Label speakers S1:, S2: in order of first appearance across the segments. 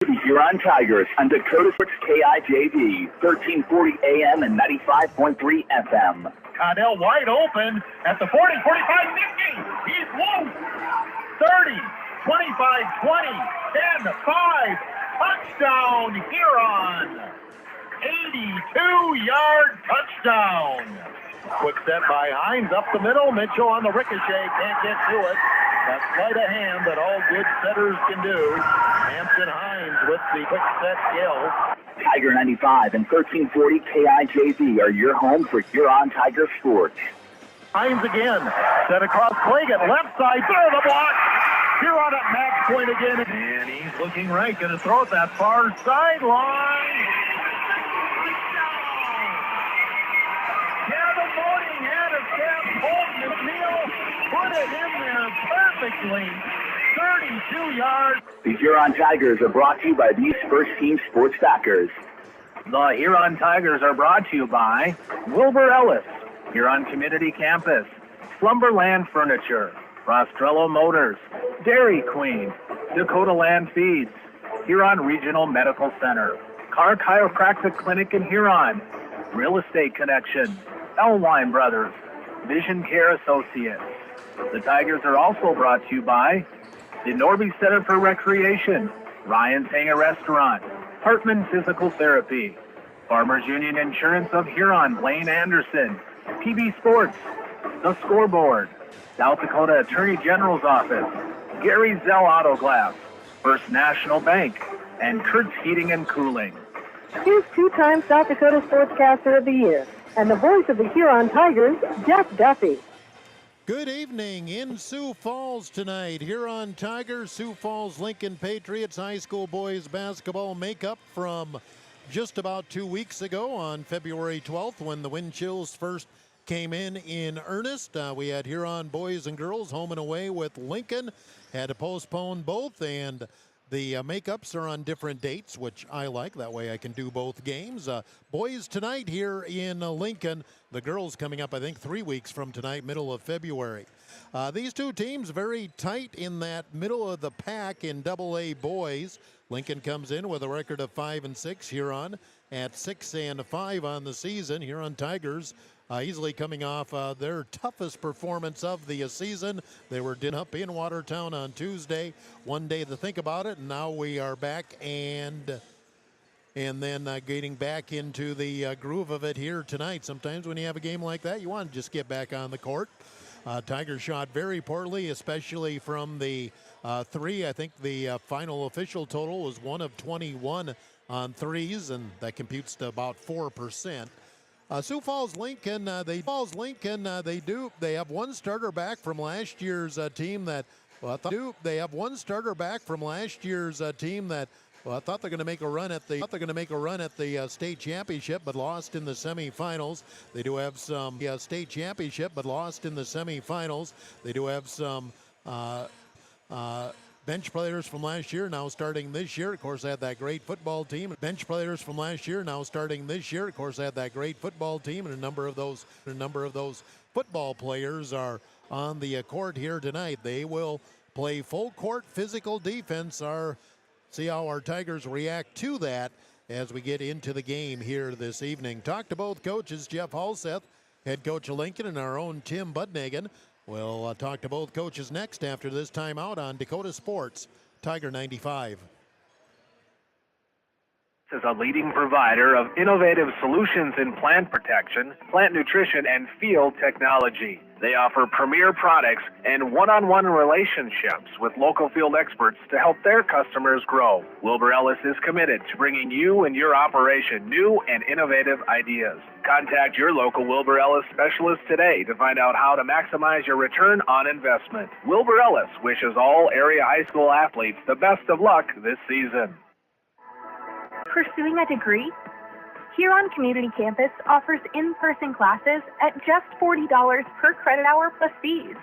S1: The Huron Tigers on Dakota Sports KIJV, 1340 AM and 95.3 FM.
S2: Connell wide open at the 40, 45, 50. He's loose. 30, 25, 20, 10, 5. Touchdown, Huron. 82-yard touchdown. Quick set by Hines up the middle. Mitchell on the ricochet. Can't get to it. That sleight of hand that all good setters can do. Hampton Hines with the quick set kill.
S1: Tiger 95 and 1340 KIJV are your home for Huron Tiger sports.
S2: Hines again. Set across Clagan. Left side. Through the block. Huron at match point again. And he's looking right. Going to throw it that far sideline. Kevin Moating had a step. Holton McNeil put it in there perfectly. 32 yards.
S1: The Huron Tigers are brought to you by these First Team Sports backers.
S3: The Huron Tigers are brought to you by Wilbur Ellis, Huron Community Campus, Slumberland Furniture, Rostrello Motors, Dairy Queen, Dakota Land Feeds, Huron Regional Medical Center, Car Chiropractic Clinic in Huron, Real Estate Connection, Elwine Brothers, Vision Care Associates. The Tigers are also brought to you by the Norby Center for Recreation, Ryan's Hangar Restaurant, Hartman Physical Therapy, Farmers Union Insurance of Huron, Blaine Anderson, PB Sports, The Scoreboard, South Dakota Attorney General's Office, Gary Zell Auto Glass, First National Bank, and Kurtz Heating and Cooling.
S4: Here's two-time South Dakota Sportscaster of the Year and the voice of the Huron Tigers, Jeff Duffy.
S5: Good evening in Sioux Falls tonight. Huron Tigers, Sioux Falls Lincoln Patriots high school boys basketball makeup from just about 2 weeks ago on February 12th when the wind chills first came in earnest. We had Huron boys and girls home and away with Lincoln. Had to postpone both, and the makeups are on different dates, which I like. That way I can do both games. Boys tonight here in Lincoln. The girls coming up, I think, 3 weeks from tonight, middle of February. These two teams very tight in that middle of the pack in AA boys. Lincoln comes in with a record of 5-6. Huron at 6-5 on the season. Huron Tigers easily coming off their toughest performance of the season. They were up in Watertown on Tuesday. 1 day to think about it, and now we are back and then getting back into the groove of it here tonight. Sometimes when you have a game like that, you want to just get back on the court. Tigers shot very poorly, especially from the three. I think the final official total was 1 of 21 on threes, and that computes to about 4%. Sioux Falls Lincoln, they have one starter back from last year's team that. They have one starter back from last year's team that. Well, I thought they're going to make a run at the state championship, but lost in the semifinals. They do have some state championship, but lost in the semifinals. They do have some bench players from last year now starting this year. Of course, they had that great football team. Bench players from last year now starting this year. Of course, they had that great football team, and a number of those football players are on the court here tonight. They will play full court physical defense. See how our Tigers react to that as we get into the game here this evening. Talk to both coaches, Jeff Halseth, head coach of Lincoln, and our own Tim Budnagan. We'll talk to both coaches next after this timeout on Dakota Sports, Tiger 95.
S3: Is a leading provider of innovative solutions in plant protection, plant nutrition, and field technology. They offer premier products and one-on-one relationships with local field experts to help their customers grow. Wilbur Ellis is committed to bringing you and your operation new and innovative ideas. Contact your local Wilbur Ellis specialist today to find out how to maximize your return on investment. Wilbur Ellis wishes all area high school athletes the best of luck this season.
S6: Pursuing a degree? Huron Community Campus offers in-person classes at just $40 per credit hour plus fees.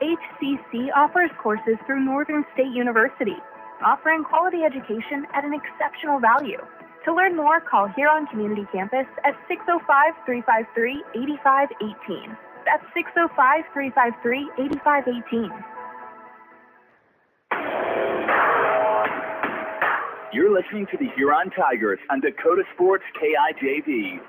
S6: HCC offers courses through Northern State University, offering quality education at an exceptional value. To learn more, call Huron Community Campus at 605-353-8518. That's 605-353-8518.
S1: You're listening to the Huron Tigers on Dakota Sports KIJV.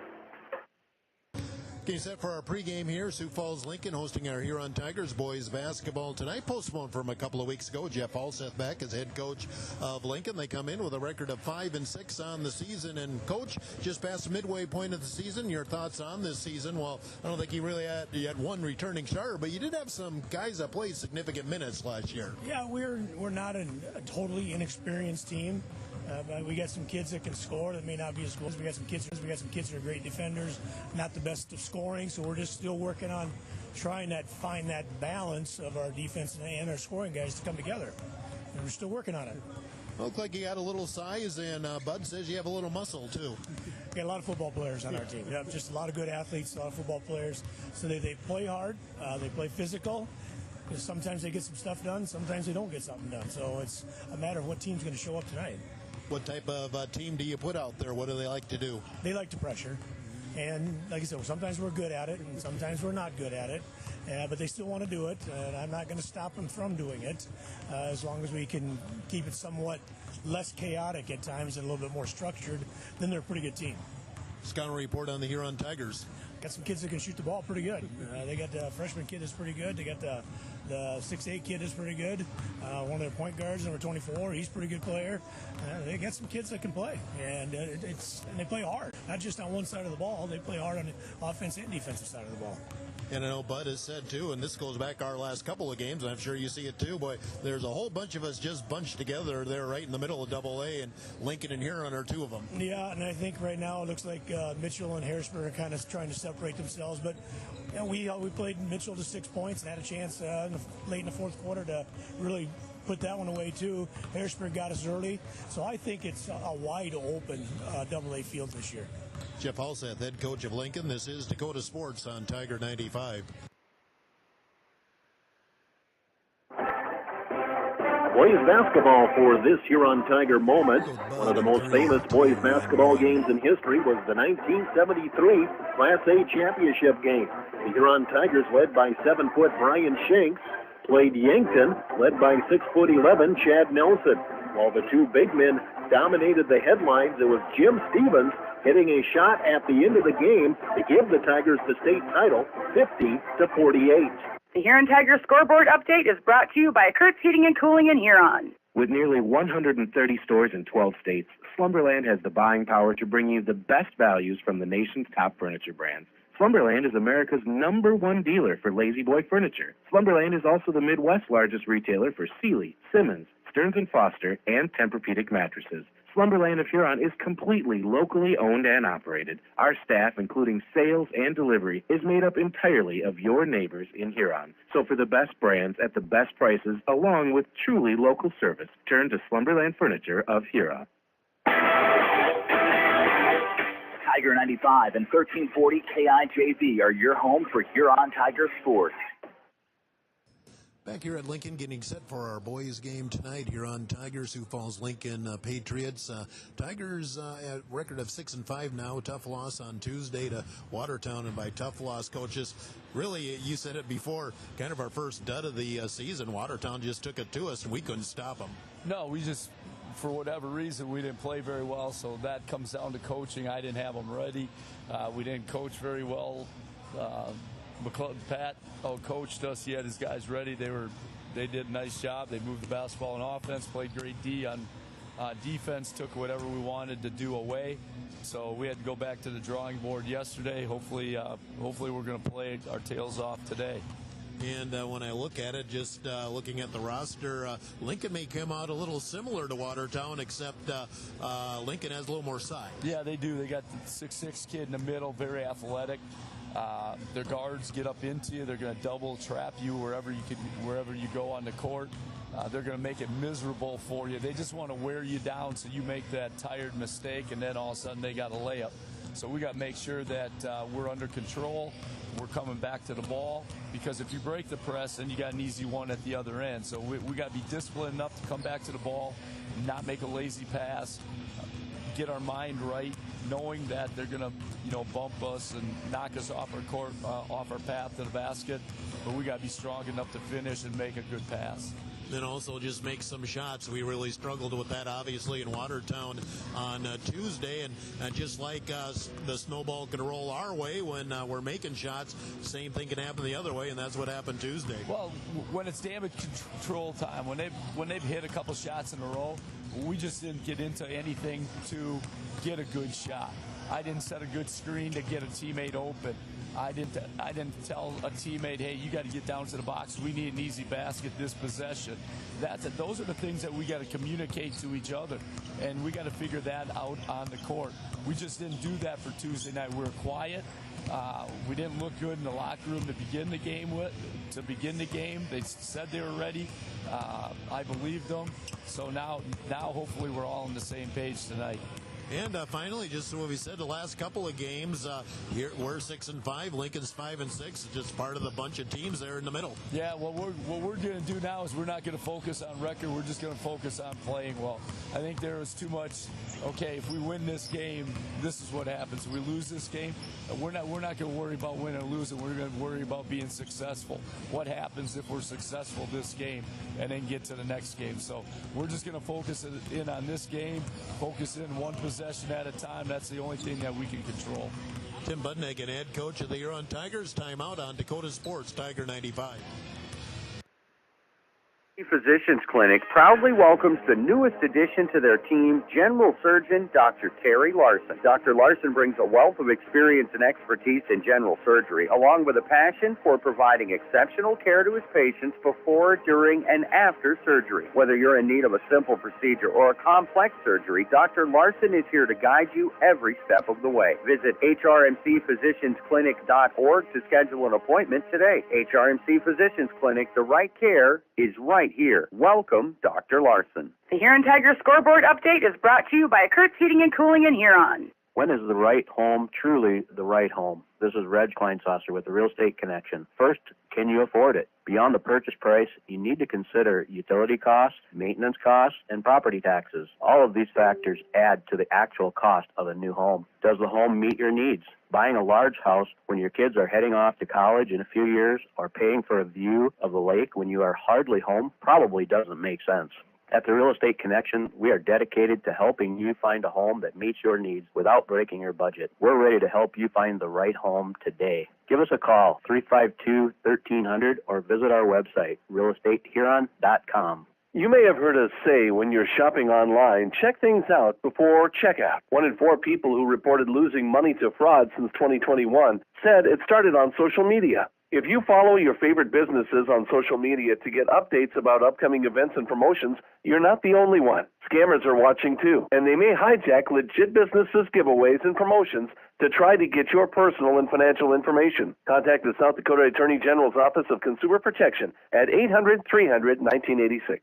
S5: Getting set for our pregame here. Sioux Falls Lincoln hosting our Huron Tigers boys basketball tonight. Postponed from a couple of weeks ago. Jeff Alseth back as head coach of Lincoln. They come in with a record of 5-6 on the season. And coach, just past the midway point of the season, your thoughts on this season? Well, I don't think you really had one returning starter, but you did have some guys that played significant minutes last year.
S7: Yeah, we're not a totally inexperienced team. We got some kids that can score that may not be as good. We got some kids that are great defenders, not the best of scoring. So we're just still working on trying to find that balance of our defense and our scoring guys to come together. And we're still working on it.
S5: Look like you got a little size, and Bud says you have a little muscle too.
S7: We got a lot of football players on our team. We have just a lot of good athletes, a lot of football players. So they play hard, they play physical. Sometimes they get some stuff done, sometimes they don't get something done. So it's a matter of what team's going to show up tonight.
S5: What type of team do you put out there? What do they like to do?
S7: They like to pressure. And like I said, sometimes we're good at it and sometimes we're not good at it. But they still want to do it. And I'm not going to stop them from doing it as long as we can keep it somewhat less chaotic at times and a little bit more structured. Then they're a pretty good team.
S5: Scouting report on the Huron Tigers.
S7: Got some kids that can shoot the ball pretty good. They got the freshman kid that's pretty good. They got the 6'8" kid that's pretty good. One of their point guards, number 24, he's a pretty good player. They got some kids that can play, and they play hard. Not just on one side of the ball. They play hard on the offense and defensive side of the ball.
S5: And I know Bud has said, too, and this goes back our last couple of games, and I'm sure you see it, too, boy, there's a whole bunch of us just bunched together there right in the middle of AA, and Lincoln and Huron are two of them.
S7: Yeah, and I think right now it looks like Mitchell and Harrisburg are kind of trying to separate themselves, but we played Mitchell to 6 points and had a chance late in the fourth quarter to really put that one away, too. Harrisburg got us early, so I think it's a wide open AA field this year.
S5: Jeff Alseth, head coach of Lincoln. This is Dakota Sports on Tiger 95.
S2: Boys basketball for this Huron Tiger moment. One of the most famous boys basketball games in history was the 1973 Class A championship game. The Huron Tigers, led by 7-foot Brian Shanks, played Yankton, led by 6'11" Chad Nelson. While the two big men dominated the headlines, it was Jim Stevens hitting a shot at the end of the game to give the Tigers the state title, 50-48.
S8: The Huron Tigers scoreboard update is brought to you by Kurt's Heating and Cooling in Huron.
S9: With nearly 130 stores in 12 states, Slumberland has the buying power to bring you the best values from the nation's top furniture brands. Slumberland is America's #1 dealer for Lazy Boy furniture. Slumberland is also the Midwest's largest retailer for Sealy, Simmons, Stearns & Foster, and Tempur-Pedic mattresses. Slumberland of Huron is completely locally owned and operated. Our staff, including sales and delivery, is made up entirely of your neighbors in Huron. So for the best brands at the best prices, along with truly local service, turn to Slumberland Furniture of Huron.
S1: Tiger 95 and 1340 KIJV are your home for Huron Tiger sports.
S5: Back here at Lincoln, getting set for our boys game tonight. Huron Tigers, Sioux Falls Lincoln Patriots. Tigers at record of 6-5 now. Tough loss on Tuesday to Watertown, and by tough loss, coaches, really, you said it before, kind of our first dud of the season. Watertown just took it to us, and we couldn't stop them.
S10: No, we just, for whatever reason, we didn't play very well, so that comes down to coaching. I didn't have them ready. We didn't coach very well. Pat coached us. He had his guys ready. They did a nice job. They moved the basketball on offense, played great D on defense, took whatever we wanted to do away. So we had to go back to the drawing board yesterday. Hopefully we're going to play our tails off today.
S5: And when I look at it, just looking at the roster, Lincoln may come out a little similar to Watertown, except Lincoln has a little more size.
S10: Yeah, they do. They got the 6'6" kid in the middle, very athletic. Their guards get up into you. They're going to double trap you wherever you go on the court. They're going to make it miserable for you. They just want to wear you down so you make that tired mistake, and then all of a sudden they got a layup. So we got to make sure that we're under control. We're coming back to the ball, because if you break the press, then you got an easy one at the other end. So we got to be disciplined enough to come back to the ball, not make a lazy pass, get our mind right, knowing that they're going to, bump us and knock us off our court, off our path to the basket. But we got to be strong enough to finish and make a good pass.
S5: then also just make some shots. We really struggled with that, obviously, in Watertown on Tuesday. And just like the snowball can roll our way when we're making shots, same thing can happen the other way, and that's what happened Tuesday.
S10: Well, when it's damage control time, when they've hit a couple shots in a row, we just didn't get into anything to get a good shot. I didn't set a good screen to get a teammate open. I didn't tell a teammate, hey, you got to get down to the box. We need an easy basket this possession. Those are the things that we got to communicate to each other, and we got to figure that out on the court. We just didn't do that for Tuesday night. We were quiet. We didn't look good in the locker room to begin the game. They said they were ready. I believed them. So now hopefully we're all on the same page tonight.
S5: And finally, just what we said the last couple of games, here we're 6-5, Lincoln's 5-6. It's just part of the bunch of teams there in the middle.
S10: Yeah, what we're going to do now is we're not going to focus on record. We're just going to focus on playing well. I think there was too much. Okay, if we win this game, this is what happens. If we lose this game, we're not going to worry about winning or losing. We're going to worry about being successful. What happens if we're successful this game and then get to the next game? So we're just going to focus in on this game, focus in one possession at a time. That's the only thing that we can control.
S5: Tim Budnick, head coach of the Huron Tigers. Timeout on Dakota Sports, Tiger 95.
S11: Physicians Clinic proudly welcomes the newest addition to their team, General Surgeon Dr. Terry Larson. Dr. Larson brings a wealth of experience and expertise in general surgery, along with a passion for providing exceptional care to his patients before, during, and after surgery. Whether you're in need of a simple procedure or a complex surgery, Dr. Larson is here to guide you every step of the way. Visit hrmcphysiciansclinic.org to schedule an appointment today. HRMC Physicians Clinic, the right care is right here. Welcome, Dr. Larson.
S8: The Huron Tigers scoreboard update is brought to you by Kurt's Heating and Cooling in Huron.
S9: When is the right home truly the right home? This is Reg Kleinsasser with the Real Estate Connection. First, can you afford it? Beyond the purchase price, you need to consider utility costs, maintenance costs, and property taxes. All of these factors add to the actual cost of a new home. Does the home meet your needs? Buying a large house when your kids are heading off to college in a few years or paying for a view of the lake when you are hardly home probably doesn't make sense. At the Real Estate Connection, we are dedicated to helping you find a home that meets your needs without breaking your budget. We're ready to help you find the right home today. Give us a call, 352-1300, or visit our website, realestatehuron.com.
S12: You may have heard us say when you're shopping online, check things out before checkout. 1 in 4 people who reported losing money to fraud since 2021 said it started on social media. If you follow your favorite businesses on social media to get updates about upcoming events and promotions, you're not the only one. Scammers are watching too, and they may hijack legit businesses' giveaways and promotions to try to get your personal and financial information. Contact the South Dakota Attorney General's Office of Consumer Protection at 800-300-1986.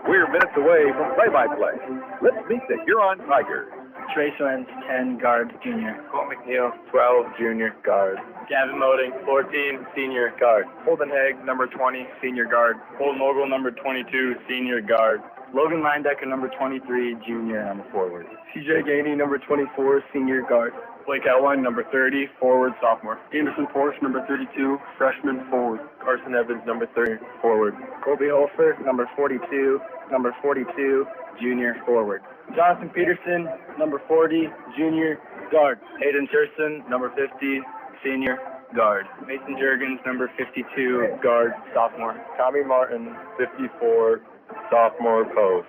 S13: We're minutes away from play-by-play. Let's meet the Huron Tigers.
S14: Trey Swens, 10, guard, junior.
S15: Cole McNeil, 12, junior, guard.
S14: Gavin Moding, 14, senior, guard.
S15: Holden Haig, number 20, senior, guard.
S14: Holden Mogul, number 22, senior, guard. Logan Linedecker, number 23, junior, and I'm a forward.
S15: CJ Gainey, number 24, senior, guard.
S14: Blake Outline, number 30, forward, sophomore.
S15: Anderson Porsche, number 32, freshman, forward.
S14: Carson Evans, number 30, forward.
S15: Colby Holford, number 42, junior, forward.
S14: Jonathan Peterson, number 40, junior, guard. Hayden Thurston, number 50, senior, guard. Mason Juergens, number 52, guard, sophomore.
S15: Tommy Martin, 54, sophomore, post.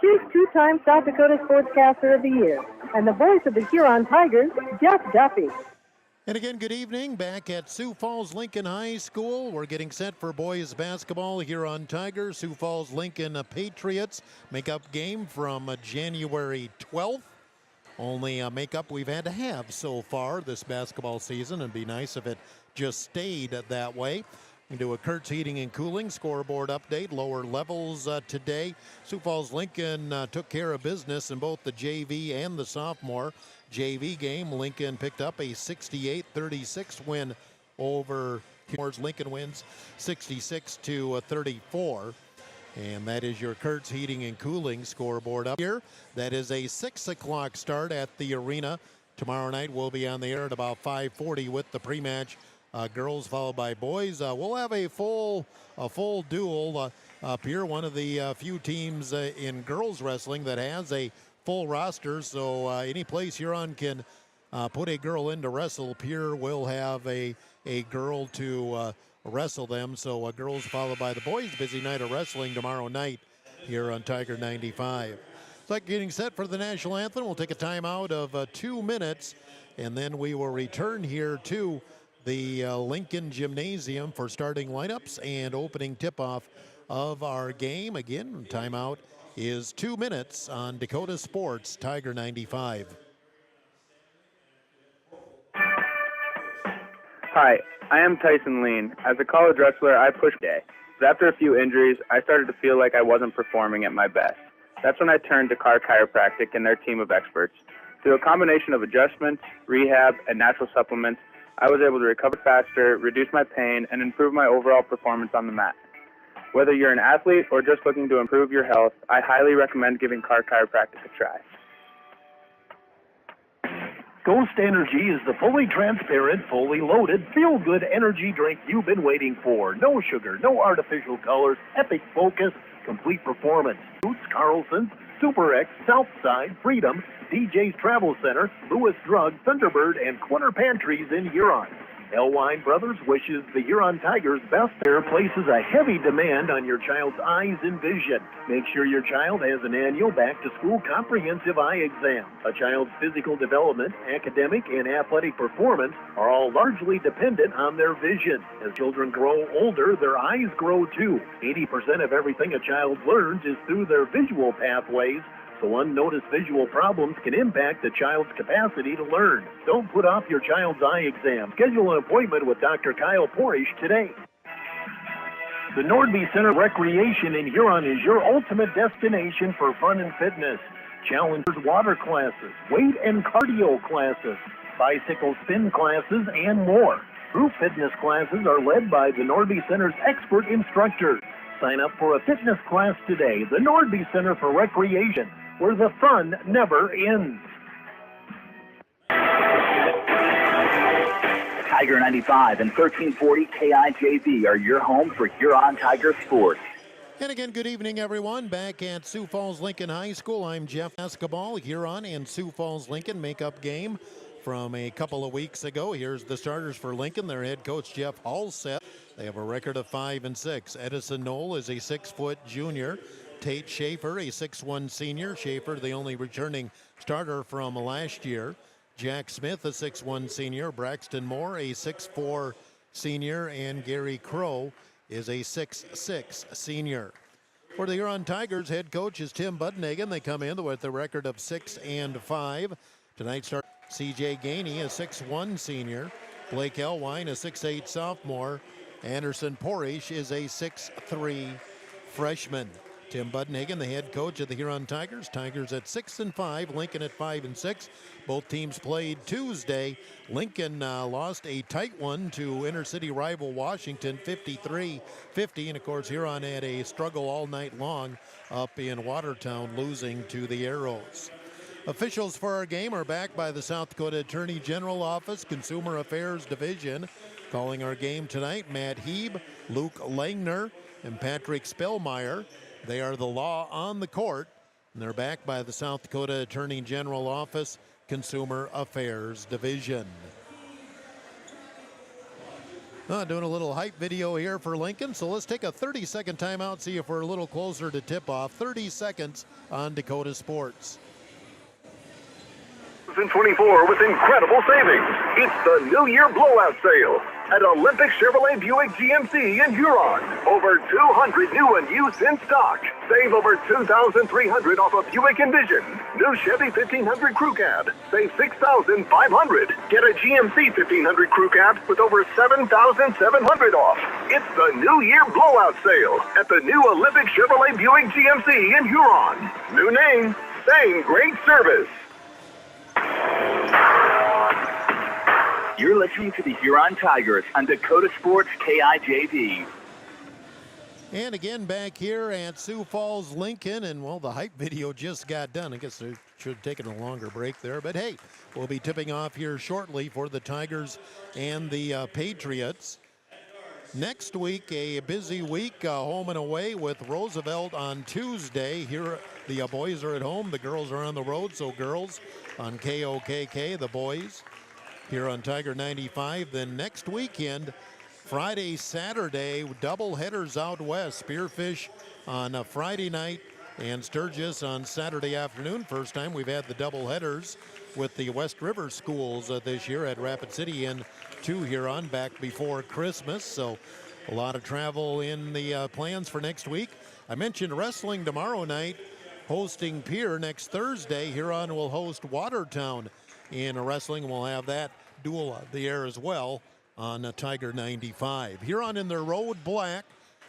S4: Here's two-time South Dakota Sportscaster of the Year and the voice of the Huron Tigers, Jeff Duffy.
S5: And again, good evening. Back at Sioux Falls Lincoln High School. We're getting set for boys basketball here on Tigers. Sioux Falls Lincoln Patriots make-up game from January 12th. Only make-up we've had to have so far this basketball season. It'd be nice if it just stayed that way. We do a Kurt's Heating and Cooling scoreboard update, lower levels today. Sioux Falls Lincoln took care of business in both the JV and the sophomore JV game. Lincoln picked up a 68-36 win over Lincoln wins 66-34. And that is your Kurt's Heating and Cooling scoreboard up here. That is a 6 o'clock start at the arena. Tomorrow night we'll be on the air at about 5:40 with the pre-match girls followed by boys. We'll have a full duel up here. One of the few teams in girls wrestling that has a full roster. So any place Huron can put a girl in to wrestle, Pierre will have a girl to wrestle them. So girls followed by the boys. Busy night of wrestling tomorrow night here on Tiger 95. It's like getting set for the national anthem. We'll take a timeout of 2 minutes, and then we will return here to the Lincoln Gymnasium for starting lineups and opening tip-off of our game. Again, timeout is 2 minutes on Dakota Sports, Tiger 95.
S15: Hi, I am Tyson Lean. As a college wrestler, I pushed day. But after a few injuries, I started to feel like I wasn't performing at my best. That's when I turned to Carr Chiropractic and their team of experts. Through a combination of adjustments, rehab, and natural supplements, I was able to recover faster, reduce my pain, and improve my overall performance on the mat. Whether you're an athlete or just looking to improve your health, I highly recommend giving Carr Chiropractic a try.
S16: Ghost Energy is the fully transparent, fully loaded, feel-good energy drink you've been waiting for. No sugar, no artificial colors, epic focus, complete performance. Boots, Carlson's, Super X, Southside, Freedom, DJ's Travel Center, Lewis Drug, Thunderbird, and Quinter Pantries in Huron. Elwine Brothers wishes the Huron Tigers best. There places a heavy demand on your child's eyes and vision. Make sure your child has an annual back-to-school comprehensive eye exam. A child's physical development, academic, and athletic performance are all largely dependent on their vision. As children grow older, their eyes grow too. 80% of everything a child learns is through their visual pathways, so unnoticed visual problems can impact the child's capacity to learn. Don't put off your child's eye exam. Schedule an appointment with Dr. Kyle Porish today. The Nordby Center Recreation in Huron is your ultimate destination for fun and fitness. Challengers water classes, weight and cardio classes, bicycle spin classes, and more. Group fitness classes are led by the Nordby Center's expert instructors. Sign up for a fitness class today. The Nordby Center for Recreation, where the fun never ends.
S1: Tiger 95 and 1340 KIJV are your home for Huron Tiger sports.
S5: And again, good evening, everyone. Back at Sioux Falls Lincoln High School, I'm Jeff Basketball. Huron and Sioux Falls Lincoln make-up game from a couple of weeks ago. Here's the starters for Lincoln. Their head coach, Jeff Halstead. They have a record of 5-6. Edison Knoll is a 6-foot junior. Tate Schaefer, a 6'1 senior. Schaefer, the only returning starter from last year. Jack Smith, a 6'1 senior. Braxton Moore, a 6'4 senior. And Gary Crow is a 6'6 senior. For the Huron Tigers, head coach is Tim Buddenhagen. They come in with a record of 6-5. Tonight's start, C.J. Gainey, a 6'1 senior. Blake Elwine, a 6'8 sophomore. Anderson Porish is a 6'3 freshman. Tim Buddenhagen, the head coach of the Huron Tigers. Tigers at 6-5, Lincoln at 5-6. Both teams played Tuesday. Lincoln lost a tight one to inner-city rival Washington, 53-50. And of course, Huron had a struggle all night long up in Watertown, losing to the Arrows. Officials for our game are backed by the South Dakota Attorney General Office, Consumer Affairs Division. Calling our game tonight, Matt Heeb, Luke Langner, and Patrick Spellmeyer. They are the law on the court, and they're backed by the South Dakota Attorney General Office, Consumer Affairs Division. Doing a little hype video here for Lincoln, so let's take a 30-second timeout, see if we're a little closer to tip-off. 30 seconds on Dakota Sports.
S13: 2024 with incredible savings. It's the New Year Blowout Sale at Olympic Chevrolet Buick GMC in Huron. Over 200 new and used in stock. Save over $2,300 off a Buick Envision. New Chevy 1500 Crew Cab. Save $6,500. Get a GMC 1500 Crew Cab with over $7,700 off. It's the New Year Blowout Sale at the new Olympic Chevrolet Buick GMC in Huron. New name, same great service.
S1: You're listening to the Huron Tigers on Dakota Sports KIJV.
S5: And again, back here at Sioux Falls, Lincoln, and well, the hype video just got done. I guess they should have taken a longer break there, but hey, we'll be tipping off here shortly for the Tigers and the Patriots. Next week, a busy week, home and away with Roosevelt on Tuesday. Here, the boys are at home. The girls are on the road. So girls on KOKK, the boys here on Tiger 95. Then next weekend, Friday, Saturday, double headers out west. Spearfish on a Friday night and Sturgis on Saturday afternoon. First time we've had the double headers with the West River schools this year at Rapid City and to Huron back before Christmas. So a lot of travel in the plans for next week. I mentioned wrestling tomorrow night, hosting Pier next Thursday. Huron will host Watertown in wrestling. We'll have that duel the air as well on Tiger 95. Huron in their road black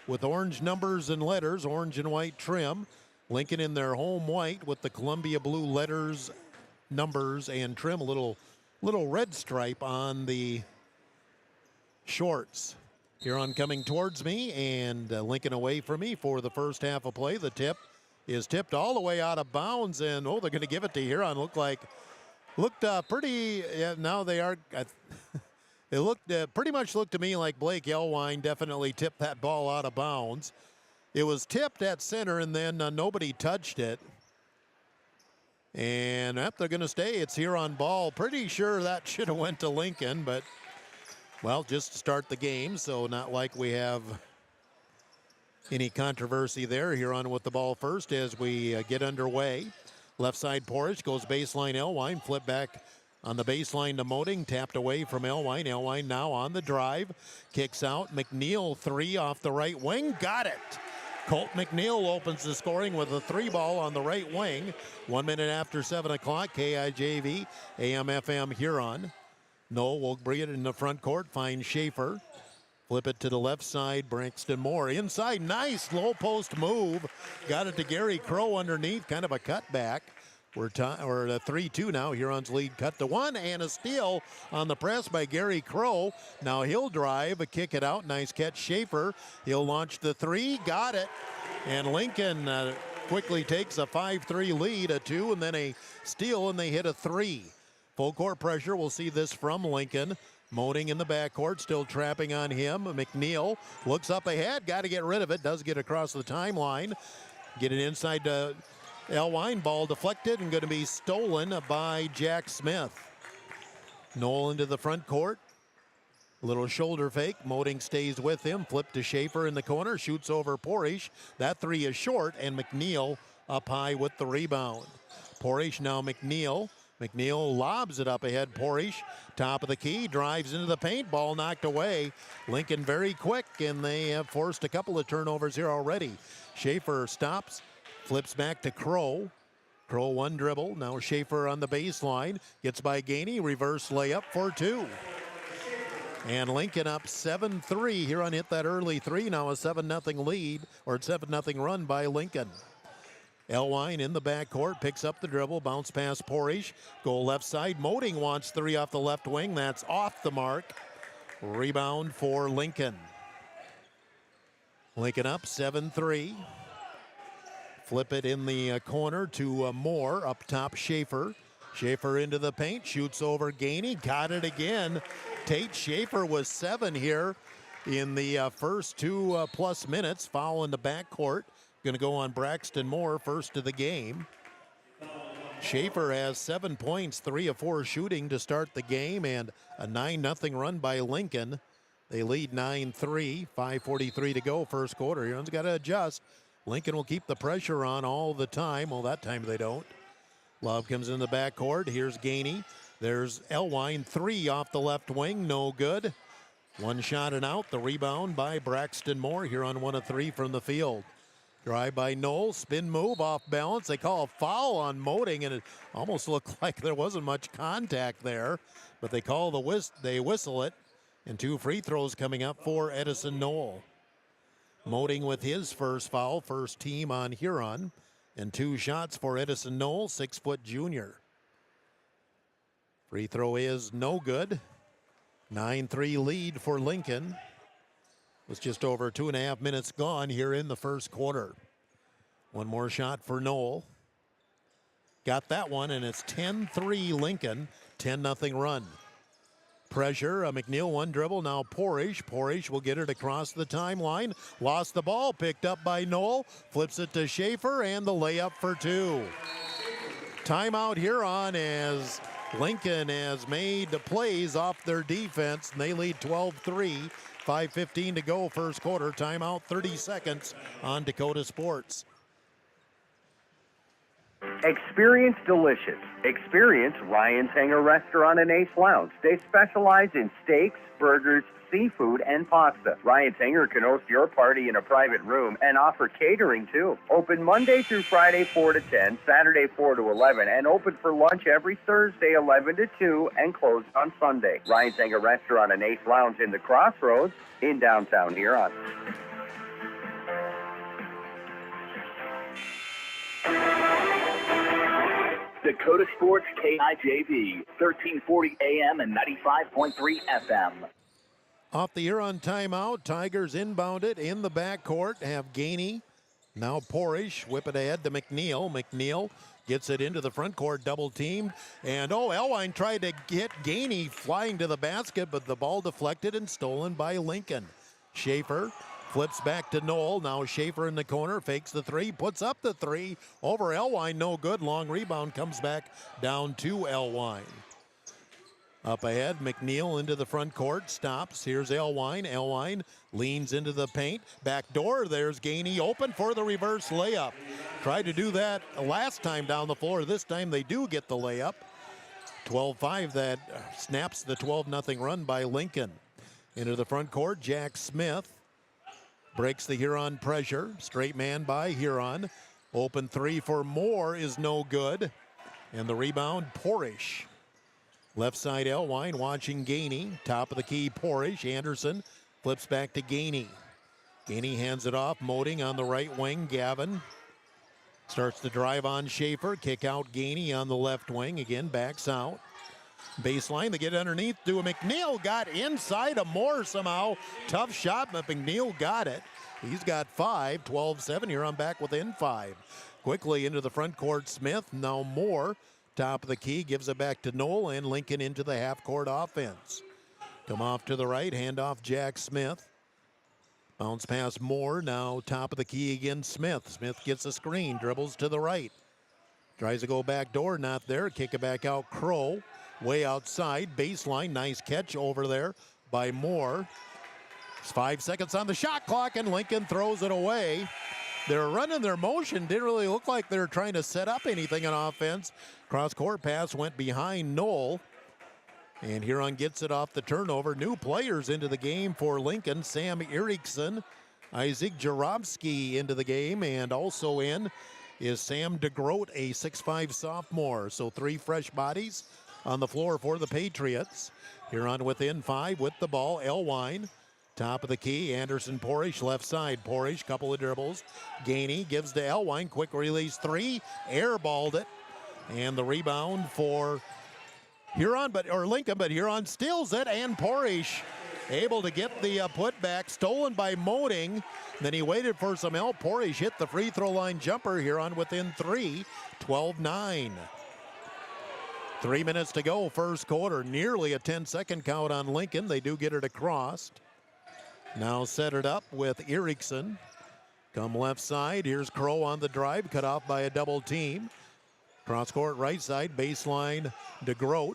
S5: with orange numbers and letters, orange and white trim. Lincoln in their home white with the Columbia blue letters, numbers, and trim. A little red stripe on the shorts. Huron coming towards me, and Lincoln away from me for the first half of play. The tip is tipped all the way out of bounds, and they're going to give it to Huron. Looked pretty. Now they are. It pretty much looked to me like Blake Elwine definitely tipped that ball out of bounds. It was tipped at center, and then nobody touched it. And they're going to stay. It's Huron ball. Pretty sure that should have went to Lincoln, but, well, just to start the game, so not like we have any controversy there. Huron with the ball first as we get underway. Left side Porridge goes baseline Elwine. Flip back on the baseline to Moding. Tapped away from Elwine. Elwine now on the drive. Kicks out. McNeil, three off the right wing. Got it. Colt McNeil opens the scoring with a three ball on the right wing. 1 minute after 7 o'clock. KIJV, AM/FM Huron. Noel will bring it in the front court. Finds Schaefer. Flip it to the left side. Braxton Moore inside. Nice low post move. Got it to Gary Crow underneath. Kind of a cutback. We're 3-2 now. Huron's lead cut to 1, and a steal on the press by Gary Crow. Now he'll drive, kick it out. Nice catch, Schaefer. He'll launch the three. Got it. And Lincoln quickly takes a 5-3 lead, a 2, and then a steal, and they hit a 3. Full court pressure. We'll see this from Lincoln. Moding in the backcourt, still trapping on him. McNeil looks up ahead. Got to get rid of it. Does get across the timeline. Get it inside to Elwine. Ball deflected and going to be stolen by Jack Smith. Noel into the front court. A little shoulder fake. Moding stays with him. Flip to Schaefer in the corner. Shoots over Porish. That three is short, and McNeil up high with the rebound. Porish now McNeil. McNeil lobs it up ahead. Porish, top of the key, drives into the paint. Ball knocked away. Lincoln very quick, and they have forced a couple of turnovers here already. Schaefer stops, flips back to Crow. Crow one dribble. Now Schaefer on the baseline. Gets by Gainey. Reverse layup for 2. And Lincoln up 7-3. Huron hit that early 3. Now a 7-0 lead, or 7-0 run by Lincoln. Elwine in the backcourt, picks up the dribble, bounce past Porish. Goal left side. Moding wants 3 off the left wing. That's off the mark. Rebound for Lincoln. Lincoln up 7-3. Flip it in the corner to Moore. Up top, Schaefer. Schaefer into the paint, shoots over Gainey. Got it again. Tate Schaefer was 7 here in the first 2+ minutes. Foul in the backcourt. Going to go on Braxton Moore, first of the game. Schaefer has 7 points, 3 of 4 shooting to start the game, and a 9-0 run by Lincoln. They lead 9-3, 5:43 to go, first quarter. Huron's got to adjust. Lincoln will keep the pressure on all the time. Well, that time they don't. Love comes in the backcourt. Here's Gainey. There's Elwine, 3 off the left wing, no good. One shot and out. The rebound by Braxton Moore. Huron 1 of 3 from the field. Drive by Knoll, spin move off balance. They call a foul on Moding, and it almost looked like there wasn't much contact there, but they call they whistle it, and 2 free throws coming up for Edison Knoll. Moding with his first foul, first team on Huron, and 2 shots for Edison Knoll, 6-foot junior. Free throw is no good. 9-3 lead for Lincoln. With just over 2.5 minutes gone here in the first quarter. One more shot for Knoll. Got that one, and it's 10-3 Lincoln, 10-0 run. Pressure, McNeil one dribble, now Porish. Porish will get it across the timeline. Lost the ball, picked up by Knoll. Flips it to Schaefer, and the layup for two. Timeout Huron as Lincoln has made the plays off their defense, and they lead 12-3. 5:15 to go, first quarter. Timeout, 30 seconds on Dakota Sports.
S11: Experience delicious. Experience Ryan's Hangar Restaurant and Ace Lounge. They specialize in steaks, burgers, seafood, and pasta. Ryan's Hangar can host your party in a private room and offer catering too. Open Monday through Friday 4 to 10, Saturday 4 to 11, and open for lunch every Thursday 11 to 2 and closed on Sunday. Ryan's Hangar Restaurant and Ace Lounge in the Crossroads in downtown Huron.
S1: Dakota Sports KIJV, 1340 AM and 95.3 FM.
S5: Off the Huron timeout, Tigers inbound it in the backcourt. Have Gainey, now Porish, whip it ahead to McNeil. McNeil gets it into the front court, double teamed. And Elwine tried to get Gainey flying to the basket, but the ball deflected and stolen by Lincoln. Schaefer flips back to Knoll. Now Schaefer in the corner, fakes the three, puts up the three. Over Elwine, no good. Long rebound comes back down to Elwine. Up ahead, McNeil into the front court, stops. Here's Elwine. Elwine leans into the paint. Back door, there's Gainey open for the reverse layup. Tried to do that last time down the floor. This time they do get the layup. 12-5, that snaps the 12-0 run by Lincoln. Into the front court, Jack Smith breaks the Huron pressure. Straight man by Huron. Open three for Moore is no good. And the rebound, Porish. Left side Elwine watching Gainey. Top of the key, Porish. Anderson flips back to Gainey. Gainey hands it off. Moting on the right wing. Gavin starts to drive on Schaefer. Kick out Gainey on the left wing. Again, backs out. Baseline, they get underneath to McNeil. Got inside of Moore somehow. Tough shot, but McNeil got it. He's got 5. 12-7 here. I'm back within 5. Quickly into the front court, Smith. Now Moore. Top of the key, gives it back to Knoll, and Lincoln into the half-court offense. Come off to the right, hand off Jack Smith. Bounce pass Moore, now top of the key again, Smith. Smith gets a screen, dribbles to the right. Tries to go back door, not there. Kick it back out, Crow. Way outside, baseline, nice catch over there by Moore. It's 5 seconds on the shot clock, and Lincoln throws it away. They're running their motion. Didn't really look like they're trying to set up anything on offense. Cross-court pass went behind Knoll. And Huron gets it off the turnover. New players into the game for Lincoln. Sam Erickson, Isaac Jarobski into the game. And also in is Sam DeGroat, a 6'5 sophomore. So 3 fresh bodies on the floor for the Patriots. Huron within 5 with the ball. Elwine. Top of the key, Anderson Porish, left side. Porish, couple of dribbles. Gainey gives to Elwine, quick release 3, airballed it. And the rebound for Lincoln, but Huron steals it, and Porish able to get the putback, stolen by Moting. Then he waited for some help. Porish hit the free throw line jumper. Huron within 3, 12-9. 3 minutes to go, first quarter. Nearly a 10-second count on Lincoln. They do get it across. Now set it up with Erickson. Come left side. Here's Crow on the drive. Cut off by a double team. Cross court right side. Baseline DeGroat.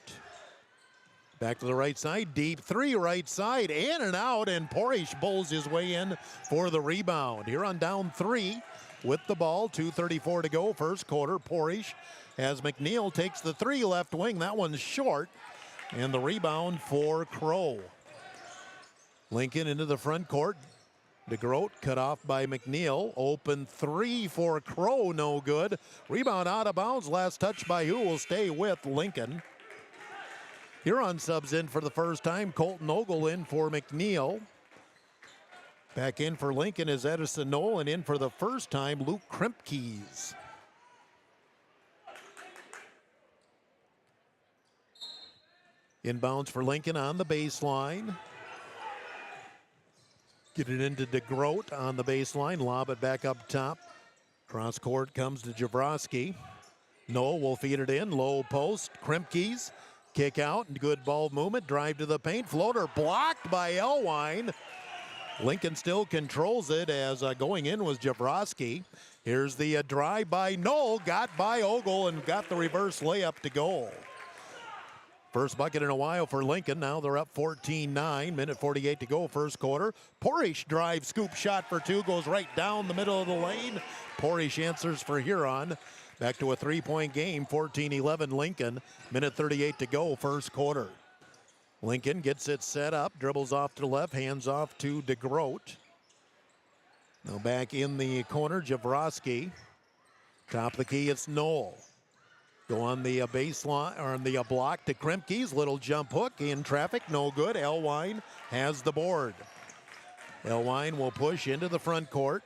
S5: Back to the right side. Deep 3 right side. In and out. And Porish bowls his way in for the rebound. Huron down 3 with the ball. 2:34 to go. First quarter. Porish as McNeil takes the 3 left wing. That one's short. And the rebound for Crow. Lincoln into the front court. DeGroat cut off by McNeil. Open 3 for Crow, no good. Rebound out of bounds. Last touch by who will stay with Lincoln. Huron subs in for the first time. Colton Ogle in for McNeil. Back in for Lincoln is Edison Nolan. In for the first time, Luke Krempkes. Inbounds for Lincoln on the baseline. Get it into DeGroat on the baseline. Lob it back up top. Cross court comes to Jabrowski. Noel will feed it in. Low post. Krempkes Kick out and good ball movement. Drive to the paint. Floater blocked by Elwine. Lincoln still controls it as going in was Javrowski. Here's the drive by Knoll. Got by Ogle and got the reverse layup to goal. First bucket in a while for Lincoln. Now they're up 14-9. Minute 48 to go, first quarter. Porish drive, scoop shot for two. Goes right down the middle of the lane. Porish answers for Huron. Back to a three-point game, 14-11 Lincoln. Minute 38 to go, first quarter. Lincoln gets it set up, dribbles off to the left, hands off to DeGroat. Now back in the corner, Javrowski. Top of the key, it's Knoll. Go on the baseline, or on the block to Kremke's little jump hook in traffic, no good. Elwine has the board. Elwine will push into the front court.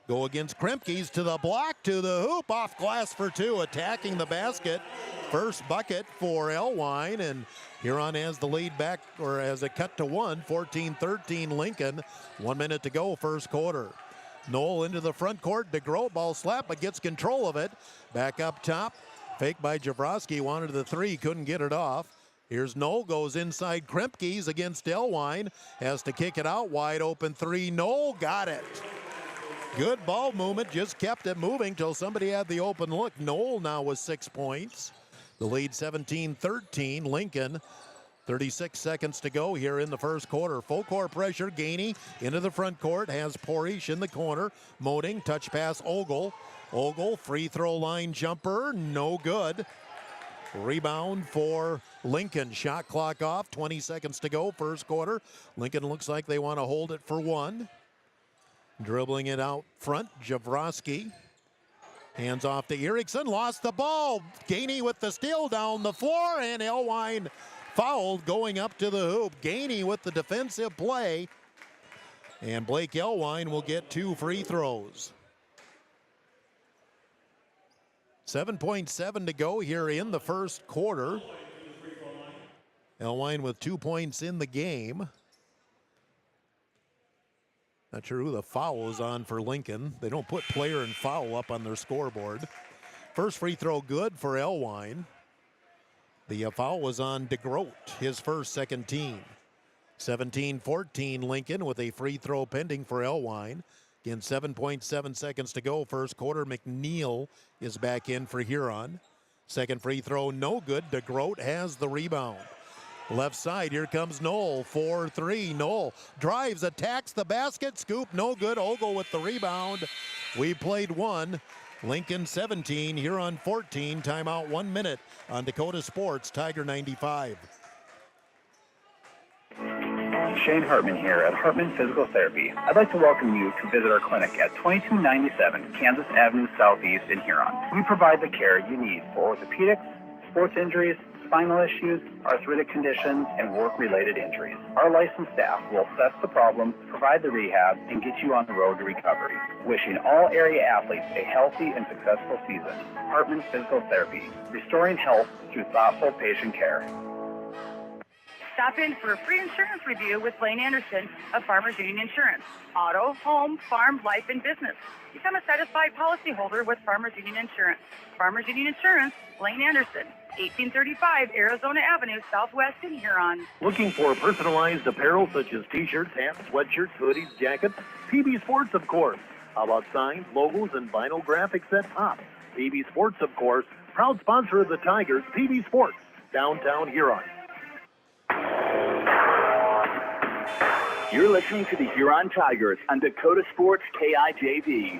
S5: Go against Kremke's to the block, to the hoop, off glass for two, attacking the basket. First bucket for Elwine, and Huron has the lead back, or has a cut to one, 14-13 Lincoln. 1 minute to go, first quarter. Knoll into the front court, DeGroat ball slap, but gets control of it. Back up top, fake by Javrowski, wanted the three, couldn't get it off. Here's Knoll, goes inside Kremke's against Elwine, has to kick it out, wide open three, Knoll got it. Good ball movement, just kept it moving till somebody had the open look. Knoll now with 6 points. The lead 17-13, Lincoln. 36 seconds to go here in the first quarter. Full court pressure, Gainey into the front court, has Porish in the corner. Moding, touch pass, Ogle. Ogle, free throw line jumper, no good. Rebound for Lincoln. Shot clock off, 20 seconds to go, first quarter. Lincoln looks like they want to hold it for one. Dribbling it out front, Javrowski. Hands off to Erickson, lost the ball. Gainey with the steal down the floor, and Elwine fouled going up to the hoop. Gainey with the defensive play. And Blake Elwine will get 2 free throws. 7.7 to go here in the first quarter. Elwine with 2 points in the game. Not sure who the foul is on for Lincoln. They don't put player and foul up on their scoreboard. First free throw good for Elwine. The foul was on DeGroat, his first, second team. 17-14 Lincoln with a free throw pending for Elwine. Again, 7.7 seconds to go, first quarter. McNeil is back in for Huron. Second free throw, no good. DeGroat has the rebound. Left side, here comes Knoll, 4-3. Knoll drives, attacks the basket, scoop, no good. Ogle with the rebound. We played one. Lincoln 17, Huron 14. Timeout 1 minute on Dakota Sports, Tiger 95.
S17: Shane Hartman here at Hartman Physical Therapy. I'd like to welcome you to visit our clinic at 2297 Kansas Avenue Southeast in Huron. We provide the care you need for orthopedics, sports injuries, spinal issues, arthritic conditions, and work-related injuries. Our licensed staff will assess the problem, provide the rehab, and get you on the road to recovery. Wishing all area athletes a healthy and successful season. Hartman Physical Therapy, restoring health through thoughtful patient care.
S8: Stop in for a free insurance review with Blaine Anderson of Farmers Union Insurance. Auto, home, farm, life, and business. Become a satisfied policyholder with Farmers Union Insurance. Farmers Union Insurance, Blaine Anderson, 1835 Arizona Avenue, Southwest in Huron.
S16: Looking for personalized apparel such as t-shirts, hats, sweatshirts, hoodies, jackets? PB Sports, of course. How about signs, logos, and vinyl graphics at top? PB Sports, of course, proud sponsor of the Tigers. PB Sports, downtown Huron.
S1: You're listening to the Huron Tigers on Dakota Sports KIJV.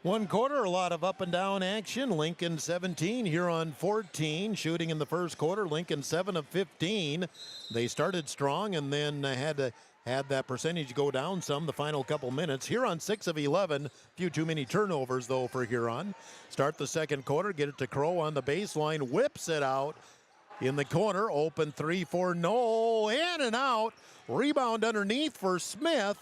S5: One quarter, a lot of up and down action. Lincoln 17, Huron 14. Shooting in the first quarter, Lincoln 7 of 15. They started strong and then had that percentage go down some the final couple minutes. Huron 6 of 11. Few too many turnovers though for Huron. Start the second quarter, get it to Crow on the baseline, whips it out in the corner. Open three for Knoll, in and out. Rebound underneath for Smith.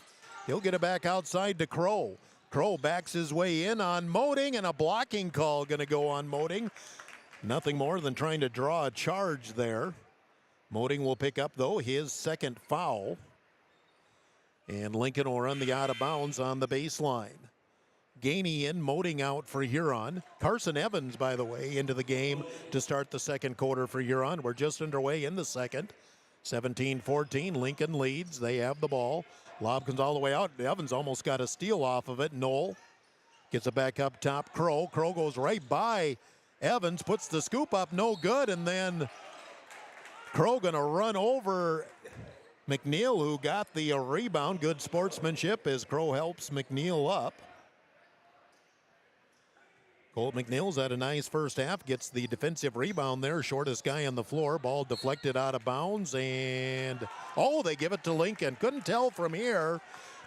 S5: He'll get it back outside to Crow. Crow backs his way in on Moding, and a blocking call going to go on Moding. Nothing more than trying to draw a charge there. Moding will pick up, though, his second foul. And Lincoln will run the out of bounds on the baseline. Gainey in, Moting out for Huron. Carson Evans, by the way, into the game to start the second quarter for Huron. We're just underway in the second. 17-14, Lincoln leads. They have the ball. Lob comes all the way out. Evans almost got a steal off of it. Knoll gets it back up top. Crow goes right by Evans, puts the scoop up, no good, and then Crow gonna run over McNeil, who got the rebound. Good sportsmanship as Crow helps McNeil up. Colt McNeil's had a nice first half, gets the defensive rebound there, shortest guy on the floor. Ball deflected out of bounds, and they give it to Lincoln. Couldn't tell from here.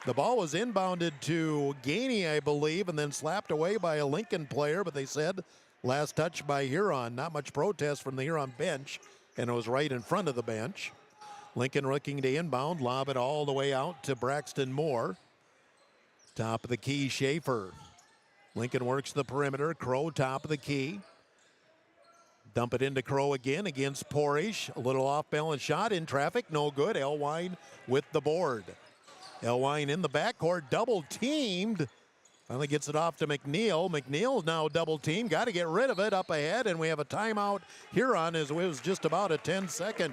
S5: The ball was inbounded to Gainey, I believe, and then slapped away by a Lincoln player, but they said last touch by Huron. Not much protest from the Huron bench, and it was right in front of the bench. Lincoln looking to inbound, lob it all the way out to Braxton Moore. Top of the key, Schaefer. Lincoln works the perimeter. Crow top of the key. Dump it into Crow again against Porish. A little off-balance shot in traffic. No good. Elwine with the board. Elwine in the backcourt. Double teamed. Finally gets it off to McNeil. McNeil's now double teamed. Got to get rid of it up ahead. And we have a timeout Huron as it was just about a 10-second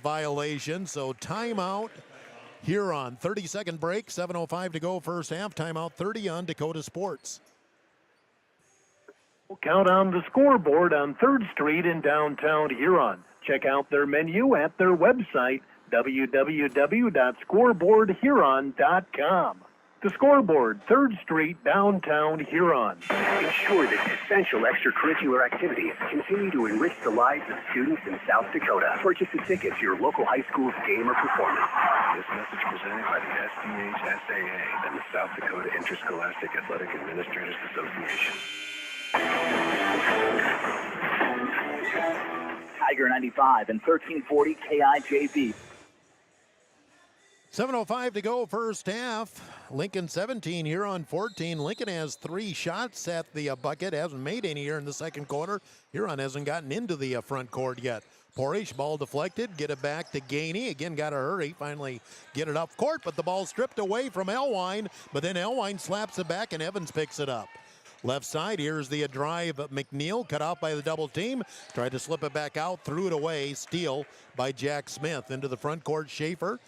S5: violation. So timeout Huron, 30-second break, 7:05 to go first half. Timeout 30 on Dakota Sports.
S16: Count on the scoreboard on 3rd Street in downtown Huron. Check out their menu at their website, www.scoreboardhuron.com. The Scoreboard, 3rd Street, downtown Huron.
S18: Ensure that essential extracurricular activities continue to enrich the lives of students in South Dakota. Purchase a ticket to your local high school's game or performance.
S19: This message presented by the SDHSAA and the South Dakota Interscholastic Athletic Administrators Association.
S1: Tiger 95 and 1340 KIJV.
S5: 7:05 to go first half. Lincoln 17, Huron 14. Lincoln has 3 shots at the bucket. Hasn't made any here in the second quarter. Huron hasn't gotten into the front court yet. Porish, ball deflected. Get it back to Gainey. Again, got to hurry. Finally get it up court, but the ball stripped away from Elwine. But then Elwine slaps it back, and Evans picks it up. Left side, here's the drive. McNeil cut off by the double team. Tried to slip it back out, threw it away. Steal by Jack Smith. Into the front court, Schaefer.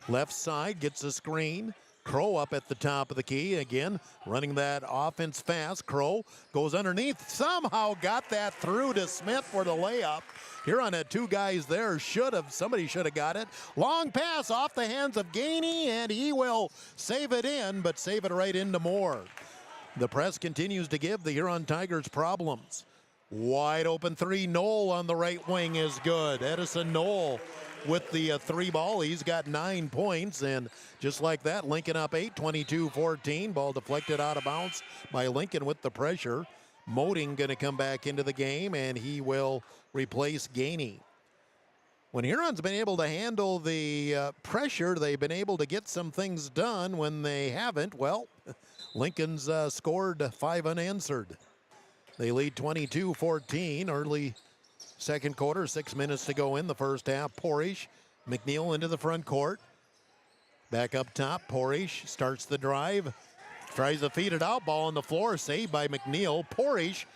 S5: Left side gets a screen. Crow up at the top of the key. Again, running that offense fast. Crow goes underneath. Somehow got that through to Smith for the layup. Huron had 2 guys there. Somebody should have got it. Long pass off the hands of Gainey, and he will save it in, but save it right into Moore. The press continues to give the Huron Tigers problems. Wide open 3. Knoll on the right wing is good. Edison Knoll with the 3 ball. He's got 9 points, and just like that, Lincoln up 8, 22-14. Ball deflected out of bounds by Lincoln with the pressure. Moting going to come back into the game, and he will replace Gainey. When Huron's been able to handle the pressure, they've been able to get some things done. When they haven't, well, Lincoln's scored 5 unanswered. They lead 22-14 early second quarter, 6 minutes to go in the first half. Porish, McNeil into the front court. Back up top, Porish starts the drive. Tries to feed it out, ball on the floor, saved by McNeil. Porish